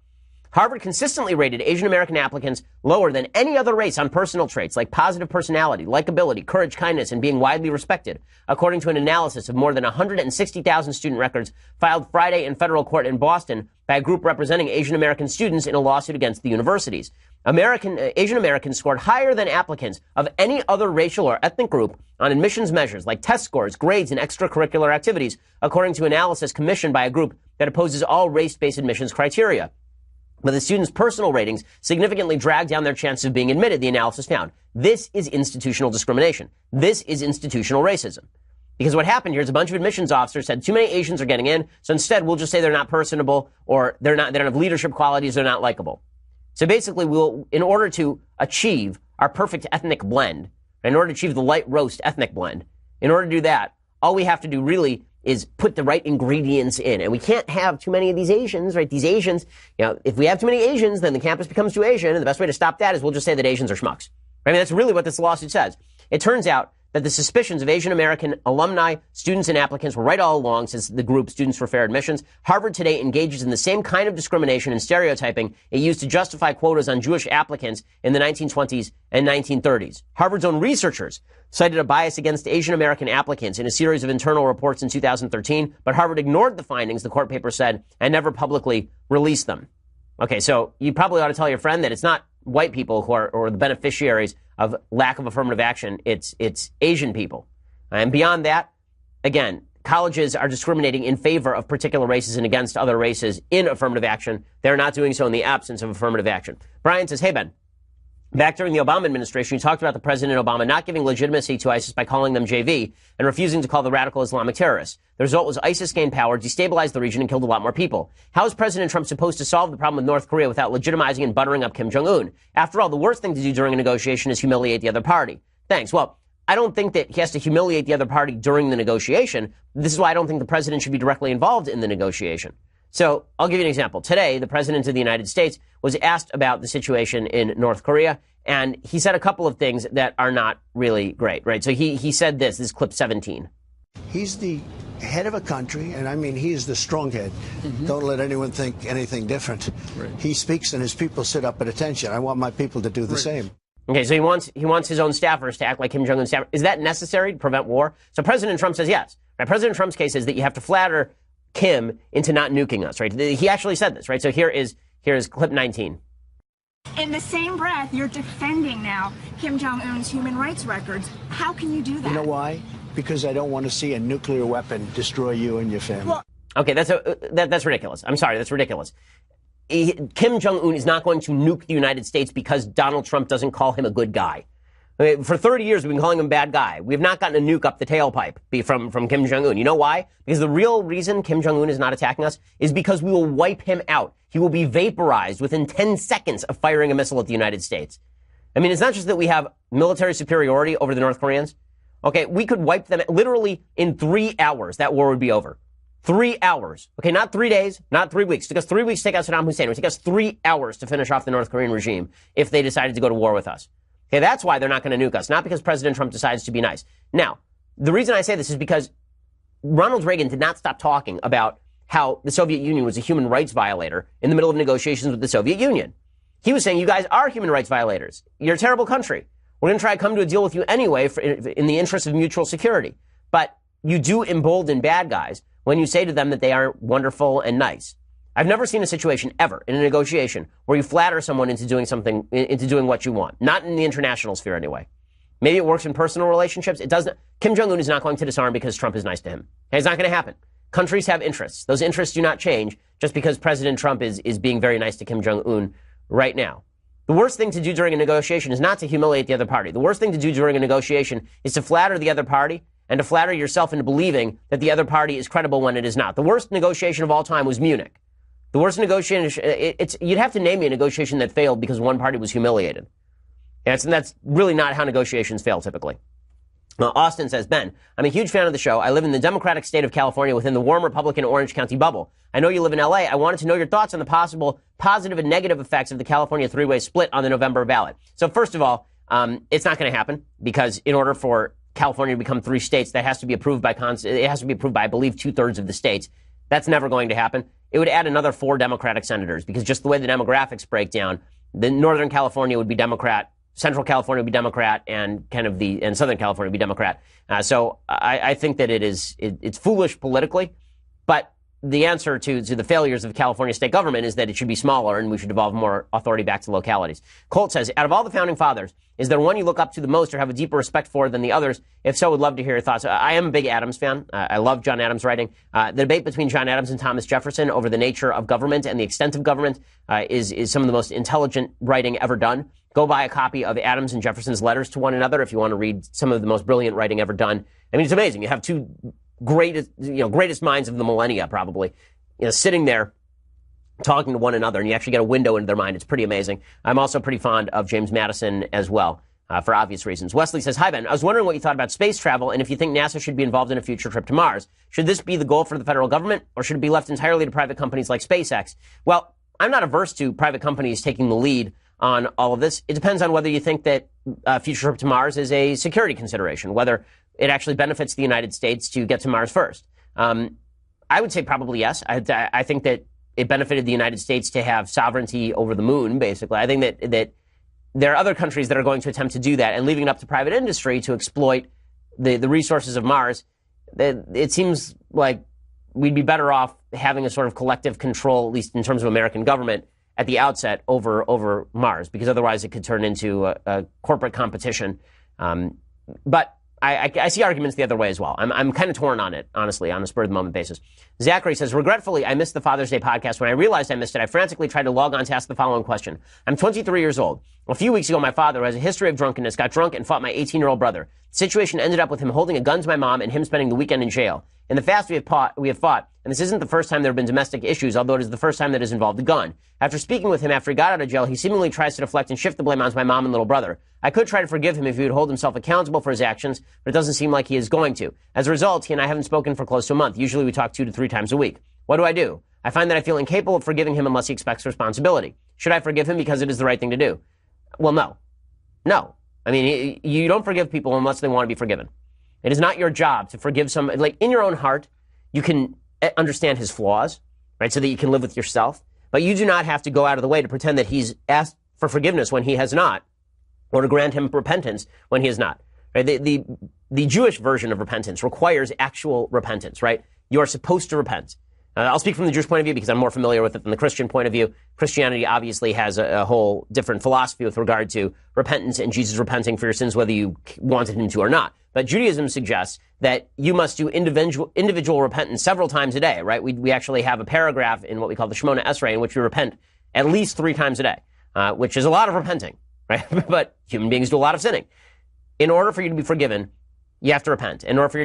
Harvard consistently rated Asian American applicants lower than any other race on personal traits like positive personality, likability, courage, kindness, and being widely respected, according to an analysis of more than 160,000 student records filed Friday in federal court in Boston by a group representing Asian American students in a lawsuit against the universities. Asian Americans scored higher than applicants of any other racial or ethnic group on admissions measures like test scores, grades, and extracurricular activities, according to analysis commissioned by a group that opposes all race-based admissions criteria. But the students' personal ratings significantly dragged down their chances of being admitted, the analysis found. This is institutional discrimination. This is institutional racism. Because what happened here is a bunch of admissions officers said too many Asians are getting in, so instead we'll just say they're not personable or they don't have leadership qualities, they're not likable. So basically, in order to achieve our perfect ethnic blend, in order to achieve the light roast ethnic blend, in order to do that, all we have to do really is put the right ingredients in. And we can't have too many of these Asians, right? These Asians, if we have too many Asians, then the campus becomes too Asian. And the best way to stop that is we'll just say that Asians are schmucks. I mean, that's really what this lawsuit says. It turns out that the suspicions of Asian American alumni, students, and applicants were right all along since the group Students for Fair Admissions. Harvard today engages in the same kind of discrimination and stereotyping it used to justify quotas on Jewish applicants in the 1920s and 1930s. Harvard's own researchers cited a bias against Asian American applicants in a series of internal reports in 2013, but Harvard ignored the findings, the court paper said, and never publicly released them. Okay, so you probably ought to tell your friend that it's not white people who are the beneficiaries of lack of affirmative action. It's Asian people. And beyond that, again, colleges are discriminating in favor of particular races and against other races in affirmative action. They're not doing so in the absence of affirmative action. Brian says, hey, Ben, back during the Obama administration, you talked about the President Obama not giving legitimacy to ISIS by calling them JV and refusing to call the radical Islamic terrorists. The result was ISIS gained power, destabilized the region, and killed a lot more people. How is President Trump supposed to solve the problem with North Korea without legitimizing and buttering up Kim Jong-un? After all, the worst thing to do during a negotiation is humiliate the other party. Thanks. Well, I don't think that he has to humiliate the other party during the negotiation. This is why I don't think the president should be directly involved in the negotiation. So I'll give you an example. Today, the president of the United States was asked about the situation in North Korea, and he said a couple of things that are not really great, right? So he said this is clip 17. He's the head of a country, and I mean, he is the strong head. Don't let anyone think anything different. Right. He speaks and his people sit up at attention. I want my people to do the same. Okay, so he wants his own staffers to act like Kim Jong-un's staffers. Is that necessary to prevent war? So President Trump says yes. Right? President Trump's case is that you have to flatter Kim into not nuking us, right? He actually said this, right? So here is clip 19. In the same breath, you're defending now Kim Jong-un's human rights records. How can you do that? You know why? Because I don't want to see a nuclear weapon destroy you and your family. Well, okay, that's ridiculous. I'm sorry, that's ridiculous. Kim Jong-un is not going to nuke the United States because Donald Trump doesn't call him a good guy. For 30 years, we've been calling him a bad guy. We have not gotten a nuke up the tailpipe from Kim Jong-un. You know why? Because the real reason Kim Jong-un is not attacking us is because we will wipe him out. He will be vaporized within 10 seconds of firing a missile at the United States. I mean, it's not just that we have military superiority over the North Koreans. Okay, we could wipe them literally in 3 hours. That war would be over. 3 hours. Okay, not 3 days, not 3 weeks. It took us 3 weeks to take out Saddam Hussein. It would take us 3 hours to finish off the North Korean regime if they decided to go to war with us. Okay, that's why they're not going to nuke us, not because President Trump decides to be nice. Now, the reason I say this is because Ronald Reagan did not stop talking about how the Soviet Union was a human rights violator in the middle of negotiations with the Soviet Union. He was saying, you guys are human rights violators. You're a terrible country. We're going to try to come to a deal with you anyway in the interest of mutual security. But you do embolden bad guys when you say to them that they are wonderful and nice. I've never seen a situation ever in a negotiation where you flatter someone into doing something, into doing what you want. Not in the international sphere anyway. Maybe it works in personal relationships. It doesn't. Kim Jong-un is not going to disarm because Trump is nice to him. It's not going to happen. Countries have interests. Those interests do not change just because President Trump is being very nice to Kim Jong-un right now. The worst thing to do during a negotiation is not to humiliate the other party. The worst thing to do during a negotiation is to flatter the other party and to flatter yourself into believing that the other party is credible when it is not. The worst negotiation of all time was Munich. The worst negotiation, you'd have to name me a negotiation that failed because one party was humiliated. And that's really not how negotiations fail typically. Austin says, Ben, I'm a huge fan of the show. I live in the Democratic state of California within the warm Republican Orange County bubble. I know you live in LA. I wanted to know your thoughts on the possible positive and negative effects of the California three-way split on the November ballot. So first of all, it's not going to happen because in order for California to become 3 states, that has to be approved by, it has to be approved by, I believe, 2/3 of the states. That's never going to happen. It would add another 4 Democratic senators because just the way the demographics break down, the Northern California would be Democrat, Central California would be Democrat, and and Southern California would be Democrat. So I think that it's foolish politically, but the answer to the failures of California state government is that it should be smaller and we should devolve more authority back to localities. Colt says, out of all the founding fathers, is there one you look up to the most or have a deeper respect for than the others? If so, would love to hear your thoughts. I am a big Adams fan. I love John Adams' writing. The debate between John Adams and Thomas Jefferson over the nature of government and the extent of government is some of the most intelligent writing ever done. Go buy a copy of Adams and Jefferson's letters to one another if you want to read some of the most brilliant writing ever done. I mean, it's amazing. You have two greatest minds of the millennia, probably, sitting there talking to one another, and you actually get a window into their mind. It's pretty amazing. I'm also pretty fond of James Madison as well, for obvious reasons. Wesley says, hi, Ben. I was wondering what you thought about space travel and if you think NASA should be involved in a future trip to Mars. Should this be the goal for the federal government, or should it be left entirely to private companies like SpaceX? Well, I'm not averse to private companies taking the lead on all of this. It depends on whether you think that a future trip to Mars is a security consideration, whether it actually benefits the United States to get to Mars first. I would say probably yes. I think that it benefited the United States to have sovereignty over the moon, basically. I think that there are other countries that are going to attempt to do that, and leaving it up to private industry to exploit the resources of Mars, it seems like we'd be better off having a sort of collective control, at least in terms of American government, at the outset over Mars, because otherwise it could turn into a corporate competition. But I see arguments the other way as well. I'm kind of torn on it, honestly, on a spur-of-the-moment basis. Zachary says, regretfully, I missed the Father's Day podcast. When I realized I missed it, I frantically tried to log on to ask the following question. I'm 23 years old. A few weeks ago, my father, who has a history of drunkenness, got drunk and fought my 18-year-old brother. The situation ended up with him holding a gun to my mom and him spending the weekend in jail. In the past, we have fought, and this isn't the first time there have been domestic issues, although it is the first time that has involved a gun. After speaking with him after he got out of jail, he seemingly tries to deflect and shift the blame onto my mom and little brother. I could try to forgive him if he would hold himself accountable for his actions, but it doesn't seem like he is going to. As a result, he and I haven't spoken for close to a month. Usually we talk 2 to 3 times a week. What do? I find that I feel incapable of forgiving him unless he expects responsibility. Should I forgive him because it is the right thing to do? Well, no. No. I mean, you don't forgive people unless they want to be forgiven. It is not your job to forgive someone. Like, in your own heart, you can understand his flaws, right, so that you can live with yourself. But you do not have to go out of the way to pretend that he's asked for forgiveness when he has not, or to grant him repentance when he has not. Right? The Jewish version of repentance requires actual repentance, right? You are supposed to repent. I'll speak from the Jewish point of view because I'm more familiar with it than the Christian point of view. Christianity obviously has a whole different philosophy with regard to repentance and Jesus repenting for your sins whether you wanted him to or not. But Judaism suggests that you must do individual repentance several times a day, right? We actually have a paragraph in what we call the Shemona Esrei in which we repent at least 3 times a day, which is a lot of repenting, right? But human beings do a lot of sinning. In order for you to be forgiven, you have to repent. In order for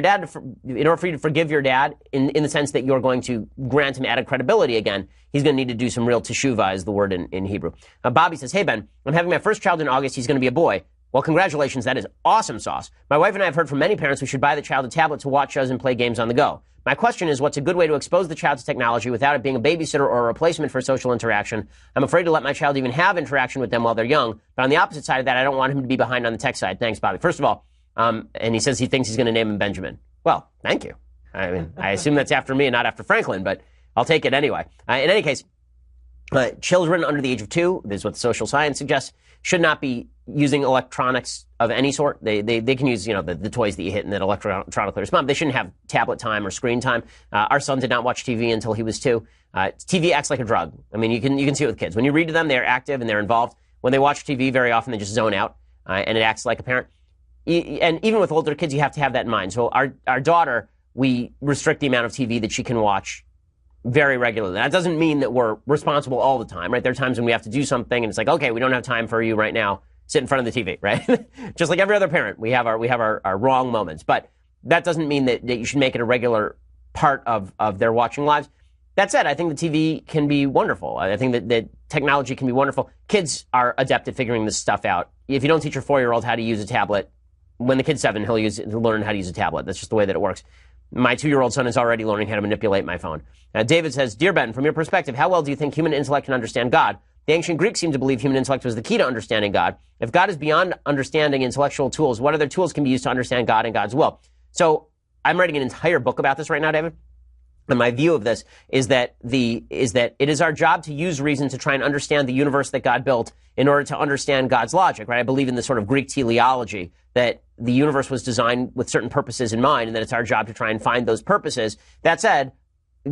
you to forgive your dad, in the sense that you're going to grant him added credibility again, he's going to need to do some real teshuvah, is the word in Hebrew. Bobby says, hey, Ben, I'm having my first child in August. He's going to be a boy. Well, congratulations. That is awesome sauce. My wife and I have heard from many parents who should buy the child a tablet to watch shows and play games on the go. My question is, what's a good way to expose the child to technology without it being a babysitter or a replacement for social interaction? I'm afraid to let my child even have interaction with them while they're young. But on the opposite side of that, I don't want him to be behind on the tech side. Thanks, Bobby. First of all, and he says he thinks he's going to name him Benjamin. Well, thank you. I mean, I assume that's after me and not after Franklin, but I'll take it anyway. In any case, children under the age of 2, this is what the social science suggests, should not be using electronics of any sort. They can use, the toys that you hit and that electronically respond. They shouldn't have tablet time or screen time. Our son did not watch TV until he was 2. TV acts like a drug. I mean, you can see it with kids. When you read to them, they're active and they're involved. When they watch TV, very often they just zone out, and it acts like a parent. And even with older kids, you have to have that in mind. So our daughter, we restrict the amount of TV that she can watch very regularly. That doesn't mean that we're responsible all the time, right? There are times when we have to do something and it's like, okay, we don't have time for you right now. Sit in front of the TV, right? Just like every other parent, we have our wrong moments. But that doesn't mean that you should make it a regular part of their watching lives. That said, I think the TV can be wonderful. I think that technology can be wonderful. Kids are adept at figuring this stuff out. If you don't teach your 4-year-old how to use a tablet, when the kid's 7, he'll learn how to use a tablet. That's just the way that it works. My 2-year-old son is already learning how to manipulate my phone. David says, Dear Ben, from your perspective, how well do you think human intellect can understand God? The ancient Greeks seem to believe human intellect was the key to understanding God. If God is beyond understanding intellectual tools, what other tools can be used to understand God and God's will? So I'm writing an entire book about this right now, David. And my view of this is that it is our job to use reason to try and understand the universe that God built in order to understand God's logic, right? I believe in this sort of Greek teleology that the universe was designed with certain purposes in mind and that it's our job to try and find those purposes. That said,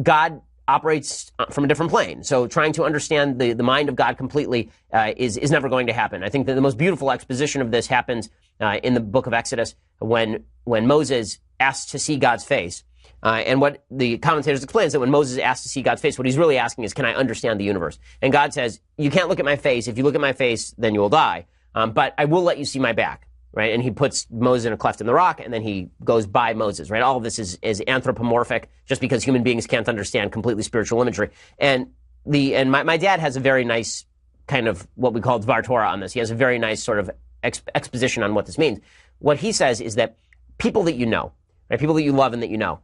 God operates from a different plane. So trying to understand the mind of God completely is never going to happen. I think that the most beautiful exposition of this happens in the book of Exodus when Moses asks to see God's face. And what the commentators explain is that when Moses asks to see God's face, what he's really asking is, can I understand the universe? And God says, you can't look at my face. If you look at my face, then you will die. But I will let you see my back, right? And he puts Moses in a cleft in the rock, and then he goes by Moses, right? All of this is anthropomorphic, just because human beings can't understand completely spiritual imagery. And my dad has a very nice kind of what we call Dvar Torah on this. He has a very nice sort of exposition on what this means. What he says is that people that you know, right? People that you love and that you know,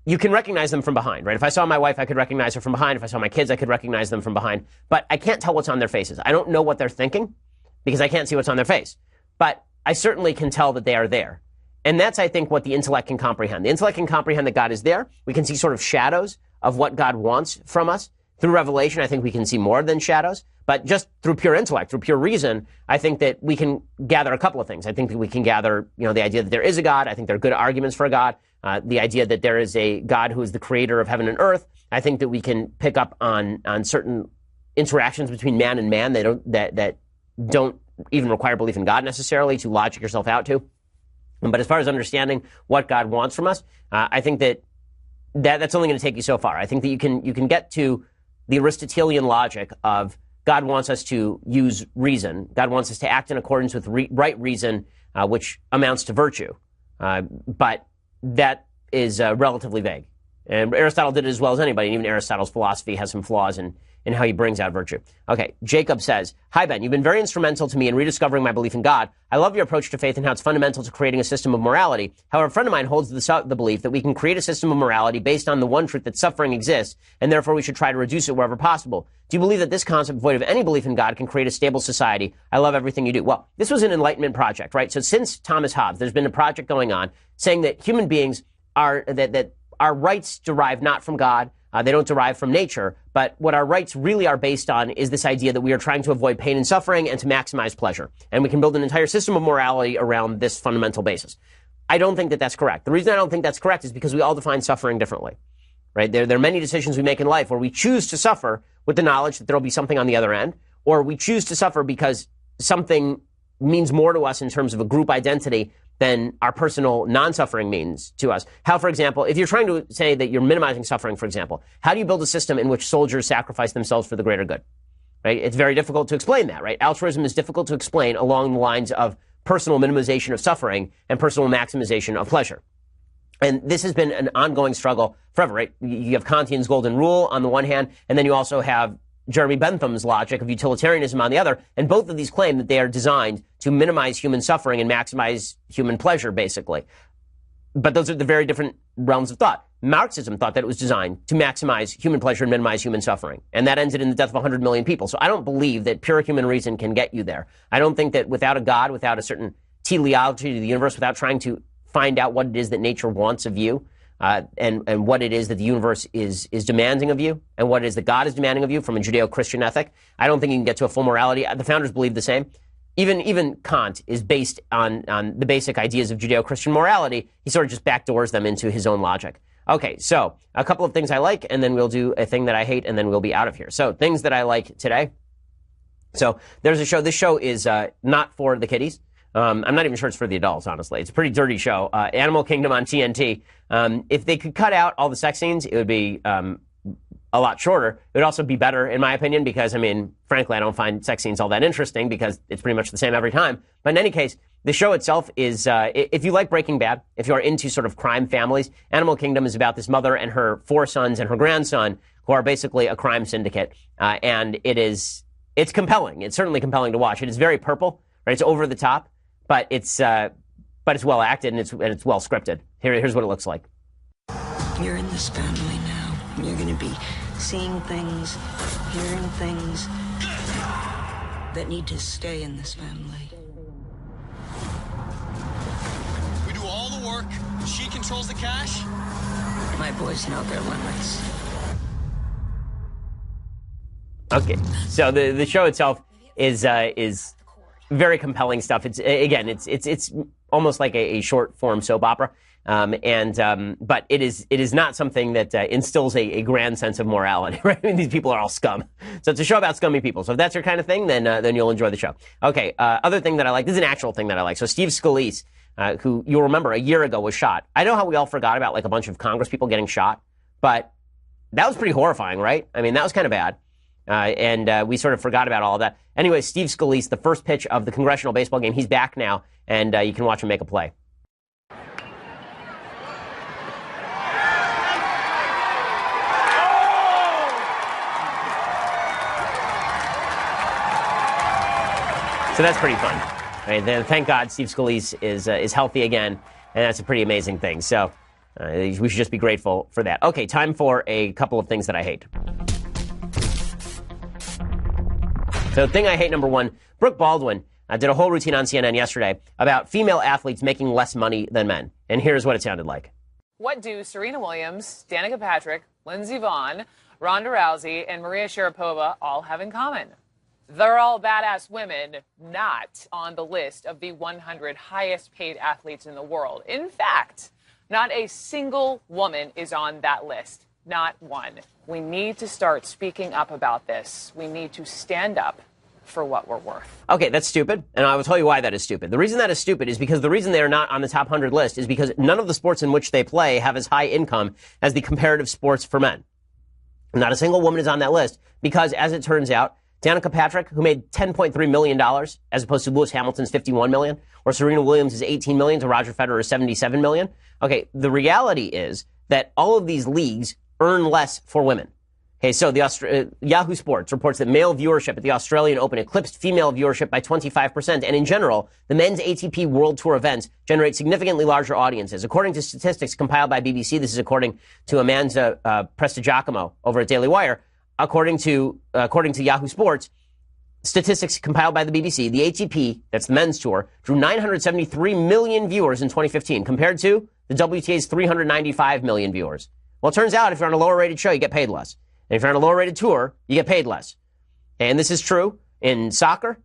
you can recognize them from behind, right? If I saw my wife, I could recognize her from behind. If I saw my kids, I could recognize them from behind. But I can't tell what's on their faces. I don't know what they're thinking because I can't see what's on their face. But I certainly can tell that they are there. And that's, I think, what the intellect can comprehend. The intellect can comprehend that God is there. We can see sort of shadows of what God wants from us. Through revelation, I think we can see more than shadows. But just through pure intellect, through pure reason, I think that we can gather a couple of things. I think that we can gather, the idea that there is a God. I think there are good arguments for a God. The idea that there is a God who is the creator of heaven and earth. I think that we can pick up on certain interactions between man and man that don't even require belief in God necessarily to logic yourself out to. But as far as understanding what God wants from us, I think that's only going to take you so far. I think that you can get to the Aristotelian logic of God wants us to use reason. God wants us to act in accordance with right reason, which amounts to virtue. But that is relatively vague. And Aristotle did it as well as anybody. And even Aristotle's philosophy has some flaws in how he brings out virtue. Okay, Jacob says, "Hi, Ben. You've been very instrumental to me in rediscovering my belief in God. I love your approach to faith and how it's fundamental to creating a system of morality. However, a friend of mine holds the belief that we can create a system of morality based on the one truth that suffering exists, and therefore we should try to reduce it wherever possible. Do you believe that this concept, void of any belief in God, can create a stable society? I love everything you do." Well, this was an Enlightenment project, right? So since Thomas Hobbes, there's been a project going on saying that human beings are, that our rights derive not from God, they don't derive from nature, but what our rights really are based on is this idea that we are trying to avoid pain and suffering and to maximize pleasure. And we can build an entire system of morality around this fundamental basis. I don't think that that's correct. The reason I don't think that's correct is because we all define suffering differently, right? There are many decisions we make in life where we choose to suffer with the knowledge that there will be something on the other end, or we choose to suffer because something means more to us in terms of a group identity than our personal non-suffering means to us. How, for example, if you're trying to say that you're minimizing suffering, for example, how do you build a system in which soldiers sacrifice themselves for the greater good? Right? It's very difficult to explain that, right? Altruism is difficult to explain along the lines of personal minimization of suffering and personal maximization of pleasure. And this has been an ongoing struggle forever, right? You have Kantian's golden rule on the one hand, and then you also have Jeremy Bentham's logic of utilitarianism on the other, and both of these claim that they are designed to minimize human suffering and maximize human pleasure, basically. But those are the very different realms of thought. Marxism thought that it was designed to maximize human pleasure and minimize human suffering, and that ended in the death of 100 million people. So I don't believe that pure human reason can get you there. I don't think that without a God, without a certain teleology to the universe, without trying to find out what it is that nature wants of you, and what it is that the universe is demanding of you, and what it is that God is demanding of you from a Judeo-Christian ethic, I don't think you can get to a full morality. The founders believe the same. Even Kant is based on the basic ideas of Judeo-Christian morality. He sort of just backdoors them into his own logic. Okay, so a couple of things I like, and then we'll do a thing that I hate, and then we'll be out of here. So things that I like today. So there's a show. This show is not for the kiddies. I'm not even sure it's for the adults, honestly. It's a pretty dirty show. Animal Kingdom on TNT. If they could cut out all the sex scenes, it would be a lot shorter. It would also be better, in my opinion, because, I mean, frankly, I don't find sex scenes all that interesting because it's pretty much the same every time. But in any case, the show itself is, if you like Breaking Bad, if you are into sort of crime families, Animal Kingdom is about this mother and her 4 sons and her grandson who are basically a crime syndicate. And it's compelling. It's certainly compelling to watch. It is very purple, right? It's over the top. But it's well acted and it's well scripted. Here's what it looks like. You're in this family now. You're going to be seeing things, hearing things that need to stay in this family. We do all the work. She controls the cash. My boys know their limits. Okay, so the show itself is very compelling stuff. It's almost like a short form soap opera, but it is not something that instills a grand sense of morality. Right? I mean, these people are all scum. So it's a show about scummy people. So if that's your kind of thing, then you'll enjoy the show. Okay, other thing that I like. This is an actual thing that I like. So Steve Scalise, who you'll remember a year ago was shot. I know how we all forgot about like a bunch of Congress people getting shot, but that was pretty horrifying, right? I mean, that was kind of bad. And we sort of forgot about all of that. Anyway, Steve Scalise, the first pitch of the congressional baseball game, he's back now, and you can watch him make a play. So that's pretty fun. Right, then, thank God Steve Scalise is healthy again, and that's a pretty amazing thing. So we should just be grateful for that. Okay, time for a couple of things that I hate. So thing I hate, number one, Brooke Baldwin did a whole routine on CNN yesterday about female athletes making less money than men. And here's what it sounded like. What do Serena Williams, Danica Patrick, Lindsey Vonn, Ronda Rousey, and Maria Sharapova all have in common? They're all badass women, not on the list of the 100 highest paid athletes in the world. In fact, not a single woman is on that list. Not one. We need to start speaking up about this. We need to stand up for what we're worth. Okay, that's stupid, and I will tell you why that is stupid. The reason that is stupid is because the reason they are not on the top 100 list is because none of the sports in which they play have as high income as the comparative sports for men. Not a single woman is on that list because, as it turns out, Danica Patrick, who made $10.3 million as opposed to Lewis Hamilton's $51 million, or Serena Williams is $18 million to Roger Federer's $77 million. Okay, the reality is that all of these leagues earn less for women. Okay, so the Yahoo Sports reports that male viewership at the Australian Open eclipsed female viewership by 25%, and in general, the men's ATP World Tour events generate significantly larger audiences. According to statistics compiled by BBC, this is according to Amanda Prestigiacomo over at Daily Wire. According to Yahoo Sports, statistics compiled by the BBC, the ATP, that's the men's tour, drew 973 million viewers in 2015, compared to the WTA's 395 million viewers. Well, it turns out if you're on a lower-rated show, you get paid less. And if you're on a lower-rated tour, you get paid less. And this is true in soccer,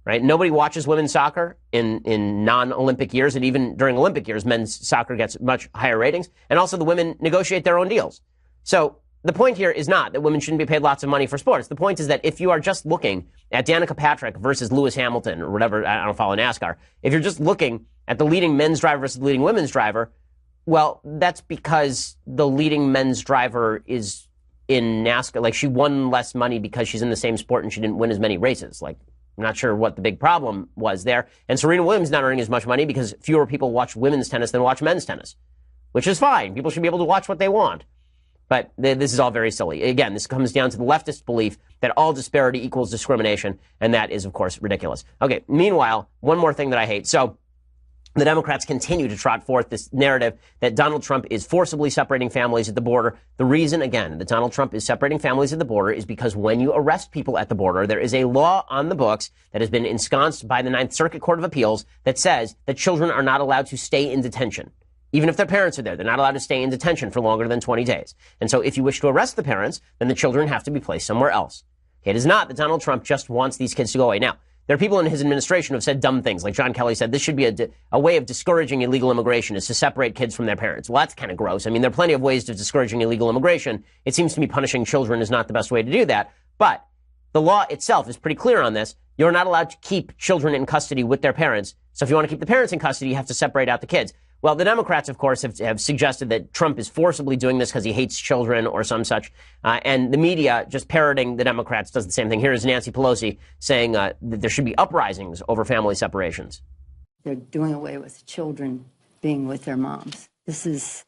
right? Nobody watches women's soccer in non-Olympic years, and even during Olympic years, men's soccer gets much higher ratings. And also the women negotiate their own deals. So the point here is not that women shouldn't be paid lots of money for sports. The point is that if you are just looking at Danica Patrick versus Lewis Hamilton or whatever, I don't follow NASCAR, if you're just looking at the leading men's driver versus the leading women's driver, well, that's because the leading men's driver is in NASCAR. Like, she won less money because she's in the same sport and she didn't win as many races. Like, I'm not sure what the big problem was there. And Serena Williams is not earning as much money because fewer people watch women's tennis than watch men's tennis, which is fine. People should be able to watch what they want. But this is all very silly. Again, this comes down to the leftist belief that all disparity equals discrimination, and that is, of course, ridiculous. Okay, meanwhile, one more thing that I hate. So the Democrats continue to trot forth this narrative that Donald Trump is forcibly separating families at the border. The reason, again, that Donald Trump is separating families at the border is because when you arrest people at the border, there is a law on the books that has been ensconced by the Ninth Circuit Court of Appeals that says that children are not allowed to stay in detention. Even if their parents are there, they're not allowed to stay in detention for longer than 20 days. And so if you wish to arrest the parents, then the children have to be placed somewhere else. It is not that Donald Trump just wants these kids to go away. Now, there are people in his administration who have said dumb things. Like John Kelly said, this should be a way of discouraging illegal immigration is to separate kids from their parents. Well, that's kind of gross. I mean, there are plenty of ways of discouraging illegal immigration. It seems to me punishing children is not the best way to do that. But the law itself is pretty clear on this. You're not allowed to keep children in custody with their parents. So if you want to keep the parents in custody, you have to separate out the kids. Well, the Democrats, of course, have suggested that Trump is forcibly doing this because he hates children or some such. And the media, just parroting the Democrats, does the same thing. Here is Nancy Pelosi saying that there should be uprisings over family separations. They're doing away with children being with their moms. This is,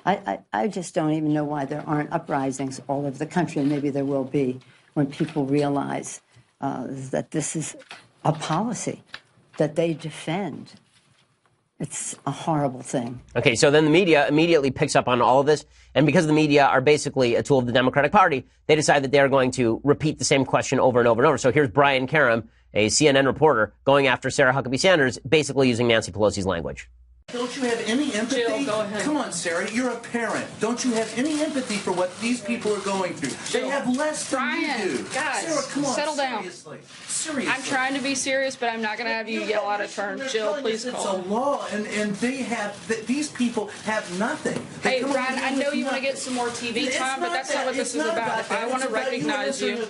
I just don't even know why there aren't uprisings all over the country, and maybe there will be when people realize that this is a policy that they defend. It's a horrible thing. Okay, so then the media immediately picks up on all of this, and because the media are basically a tool of the Democratic Party, they decide that they're going to repeat the same question over and over and over. So here's Brian Karem, a CNN reporter, going after Sarah Huckabee Sanders, basically using Nancy Pelosi's language. Don't you have any empathy? Jill, go ahead. Come on, Sarah, you're a parent. Don't you have any empathy for what these people are going through? They have less than Brian, you do. guys, Sarah, come on, settle down. Seriously. I'm trying to be serious, but I'm not going to have you yell out of turn. Jill, please It's call. a law, and they have, these people have nothing. Hey, Brian, I know you want to get some more TV time, but that's not what this is about. If I want to recognize you,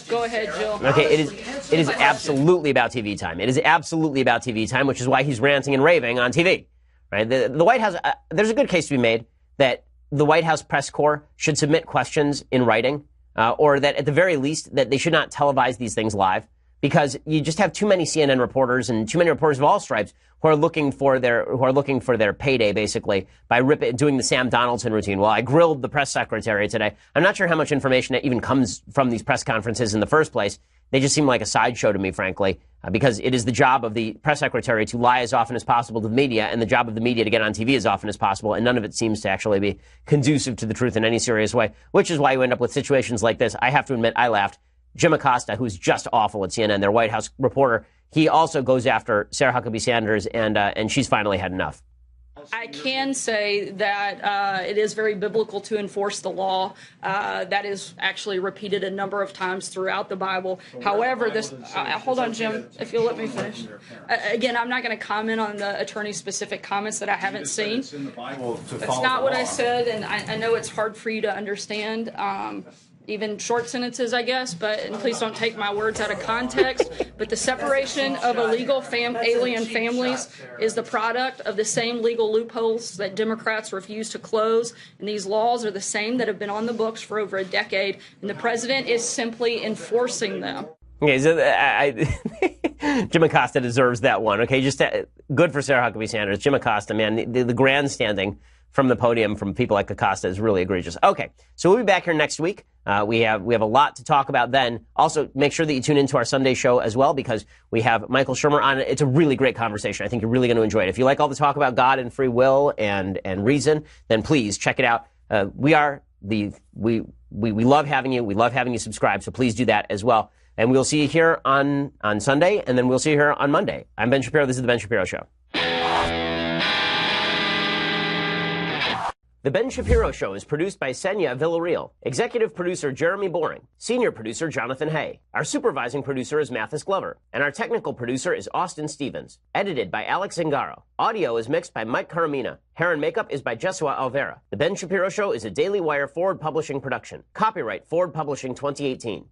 go ahead, Jill. Okay, it is absolutely about TV time. It is absolutely about TV time, which is why he's ranting and raving on TV. Right? The White House, there's a good case to be made that the White House press corps should submit questions in writing, or that at the very least that they should not televise these things live, because you just have too many CNN reporters and too many reporters of all stripes who are looking for their payday, basically, by doing the Sam Donaldson routine. Well, I grilled the press secretary today. I'm not sure how much information even comes from these press conferences in the first place. They just seem like a sideshow to me, frankly, because it is the job of the press secretary to lie as often as possible to the media, and the job of the media to get on TV as often as possible, and none of it seems to actually be conducive to the truth in any serious way, which is why you end up with situations like this. I have to admit, I laughed. Jim Acosta, who's just awful at CNN, their White House reporter, he also goes after Sarah Huckabee Sanders, and she's finally had enough. I can say that it is very biblical to enforce the law. That is actually repeated a number of times throughout the Bible. However, this hold on, Jim, if you'll let me finish. Again, I'm not going to comment on the attorney's specific comments that I haven't seen. That's not what I said, and I know it's hard for you to understand. Even short sentences, I guess, and please don't take my words out of context, but the separation of illegal alien families is the product of the same legal loopholes that Democrats refuse to close, and these laws are the same that have been on the books for over a decade, and the president is simply enforcing them. Okay, so Jim Acosta deserves that one. Okay, just good for Sarah Huckabee Sanders. Jim Acosta, man, the grandstanding from the podium from people like Acosta is really egregious. Okay, so we'll be back here next week. We have a lot to talk about then. Also, make sure that you tune into our Sunday show as well, because we have Michael Shermer on. It's a really great conversation. I think you're really going to enjoy it. If you like all the talk about God and free will and reason, then please check it out. We love having you. We love having you subscribe. So please do that as well. And we'll see you here on Sunday, and then we'll see you here on Monday. I'm Ben Shapiro. This is The Ben Shapiro Show. The Ben Shapiro Show is produced by Senya Villarreal, executive producer Jeremy Boring, senior producer Jonathan Hay. Our supervising producer is Mathis Glover, and our technical producer is Austin Stevens. Edited by Alex Zingaro. Audio is mixed by Mike Caramina. Hair and makeup is by Jesua Alvera. The Ben Shapiro Show is a Daily Wire Forward Publishing production. Copyright Forward Publishing 2018.